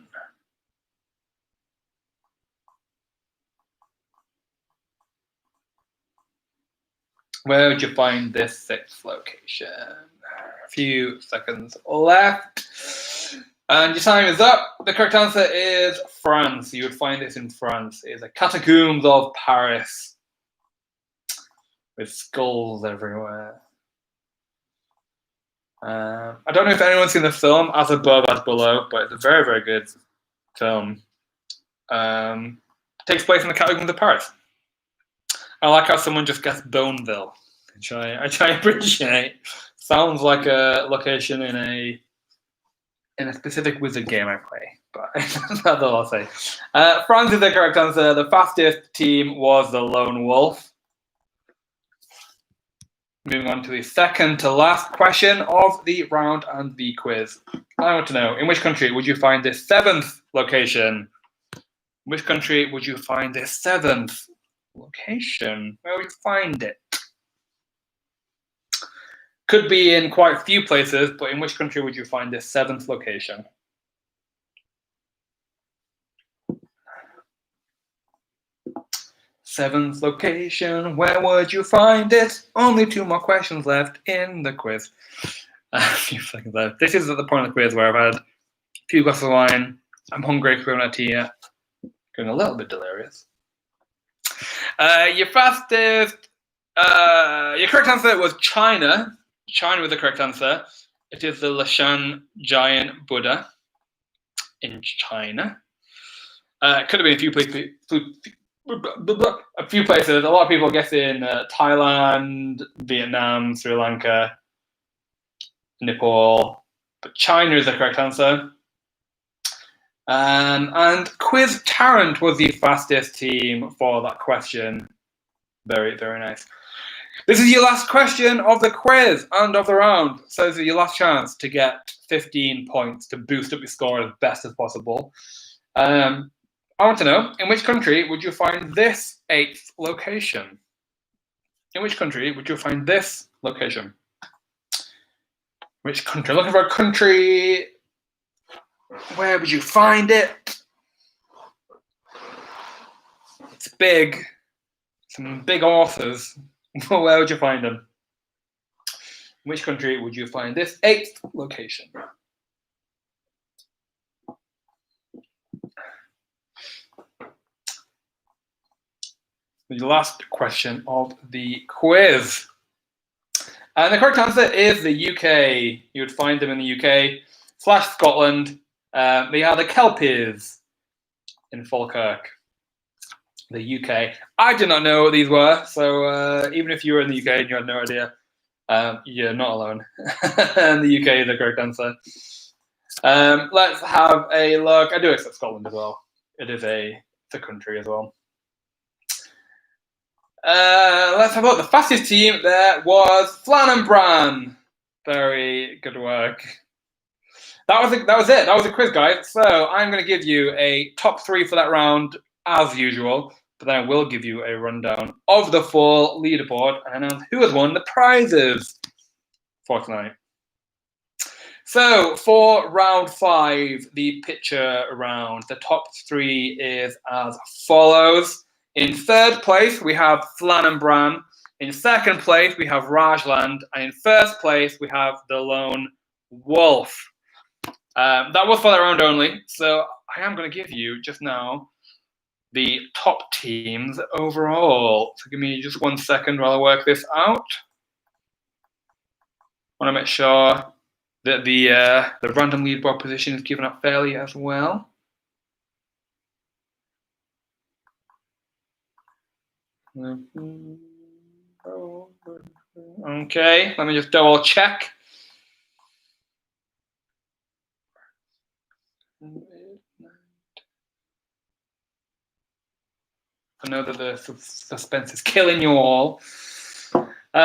Where would you find this 6th location? A few seconds left. And your time is up. The correct answer is France. You would find this in France. It is the catacombs of Paris with skulls everywhere. I don't know if anyone's seen the film As Above, As Below, but it's a very, very good film. Takes place in the catacombs of Paris. I like how someone just gets Boneville, which I appreciate. Sounds like a location in a specific wizard game I play, but that's all I'll say. France is the correct answer. The fastest team was the Lone Wolf. Moving on to the second to last question of the round and the quiz. I want to know, in which country would you find this 7th location? Which country would you find this 7th location? Where would you find it? Could be in quite a few places, but in which country would you find this 7th location? Seventh location, where would you find it? Only 2 more questions left in the quiz. A few seconds left. This is at the point of the quiz where I've had a few glasses of wine. I'm hungry because we haven't had tea yet. Getting a little bit delirious. Your correct answer was China. China was the correct answer. It is the Lashan giant Buddha in China. It could have been a few places. A lot of people guess in Thailand, Vietnam, Sri Lanka, Nepal, but China is the correct answer. And Quiz Tarrant was the fastest team for that question. Very, very nice. This is your last question of the quiz and of the round. So this is your last chance to get 15 points to boost up your score as best as possible. I want to know, in which country would you find this 8th location? In which country would you find this location? Which country? Looking for a country. Where would you find it? It's big. Some big authors. Where would you find them? In which country would you find this 8th location? The last question of the quiz. And the correct answer is the UK. You would find them in the UK / Scotland. They are the Kelpies in Falkirk, the UK. I did not know what these were, so even if you were in the UK and you had no idea, you're not alone. And the UK is the correct answer. Let's have a look. I do accept Scotland as well. It is a country as well. Let's have a look. The fastest team there was Flan and Bran. Very good work. That was it. That was a quiz, guys. So I'm going to give you a top 3 for that round, as usual. But then I will give you a rundown of the full leaderboard and announce who has won the prizes for tonight. So for round 5, the picture round, the top 3 is as follows. In 3rd place, we have Flan and Bran. In 2nd place, we have Rajland. And in 1st place, we have the Lone Wolf. That was for that round only. So I am going to give you just now the top teams overall. So give me just 1 second while I work this out. I want to make sure that the random leaderboard position is given up fairly as well. Okay, let me just double check. I know that the suspense is killing you all. We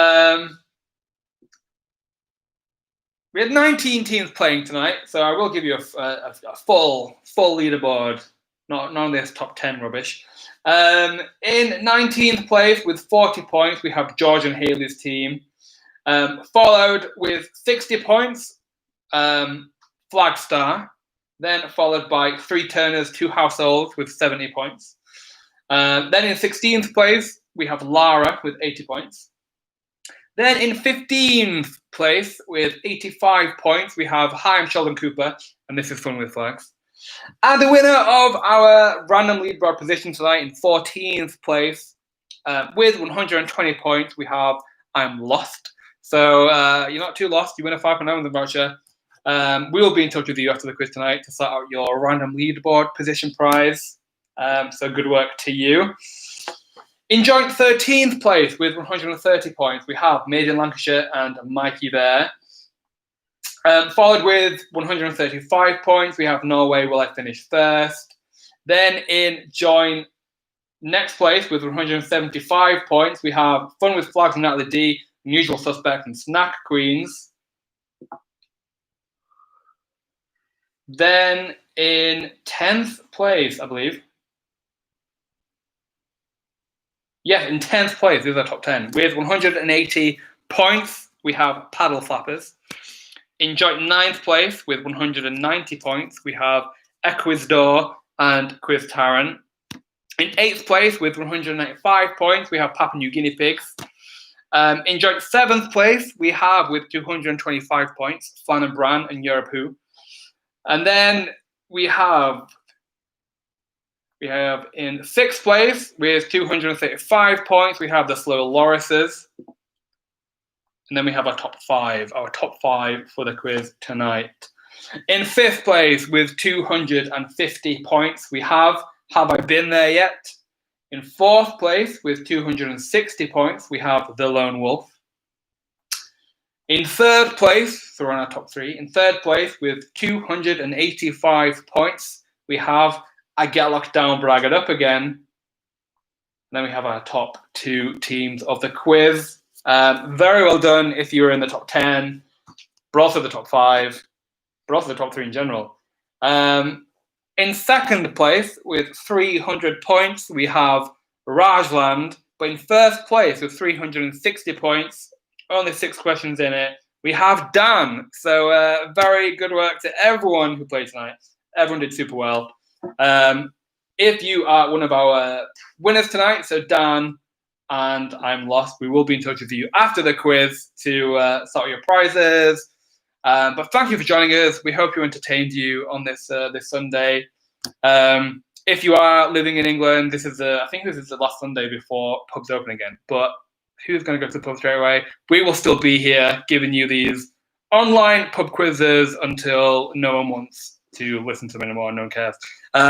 had 19 teams playing tonight, so I will give you a full leaderboard, not none of this top 10 rubbish. In 19th place with 40 points, we have George and Haley's team. Followed with 60 points, Flagstar. Then followed by 3 Turners, 2 Households with 70 points. Then in 16th place, we have Lara with 80 points. Then in 15th place with 85 points, we have Hi, I'm Sheldon Cooper, and this is Fun with Flags. And the winner of our random leaderboard position tonight in 14th place with 120 points, we have I'm Lost. So you're not too lost. You win a £5 Amazon voucher. We will be in touch with you after the quiz tonight to sort out your random leaderboard position prize. So good work to you. In joint 13th place with 130 points, we have Made in Lancashire and Mikey there. Followed with 135 points, we have Norway, Will I Finish First? Then in joint next place with 175 points, we have Fun with Flags and Natalie D, Unusual Suspect and Snack Queens. Then in 10th place, I believe. Yeah, in 10th place, this is our top 10. With 180 points, we have Paddle Flappers. In joint 9th place, with 190 points, we have Equisdor and Quiz Taran. In 8th place, with 195 points, we have Papua New Guinea Pigs. In joint 7th place, we have, with 225 points, Flan and Bran and Europe Who. And then we have in 6th place, with 235 points, we have the Slow Lorises. And then we have our top 5 for the quiz tonight. In 5th place, with 250 points, we have I Been There Yet? In 4th place, with 260 points, we have The Lone Wolf. In 3rd place, so we're on our top 3, in 3rd place, with 285 points, we have I Get Locked Down, Brag It Up Again. And then we have our top 2 teams of the quiz. Very well done if you were in the top 10, but also the top 5, but also the top 3 in general. In 2nd place, with 300 points, we have Rajland. But in 1st place, with 360 points, only 6 questions in it, we have Dan. So very good work to everyone who played tonight. Everyone did super well. If you are one of our winners tonight, so Dan and I'm Lost, we will be in touch with you after the quiz to sort your prizes. But thank you for joining us. We hope you entertained you on this Sunday. If you are living in England, I think this is the last Sunday before pubs open again. But who's going to go to the pub straight away? We will still be here giving you these online pub quizzes until no one wants to listen to them anymore. No one cares.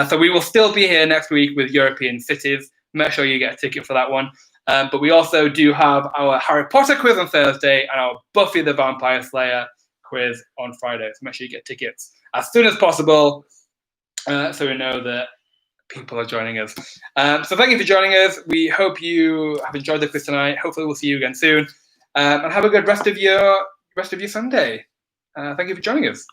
So we will still be here next week with European cities. Make sure you get a ticket for that one. But we also do have our Harry Potter quiz on Thursday and our Buffy the Vampire Slayer quiz on Friday. So make sure you get tickets as soon as possible so we know that people are joining us. So thank you for joining us. We hope you have enjoyed the quiz tonight. Hopefully we'll see you again soon. And have a good rest of your Sunday. Thank you for joining us.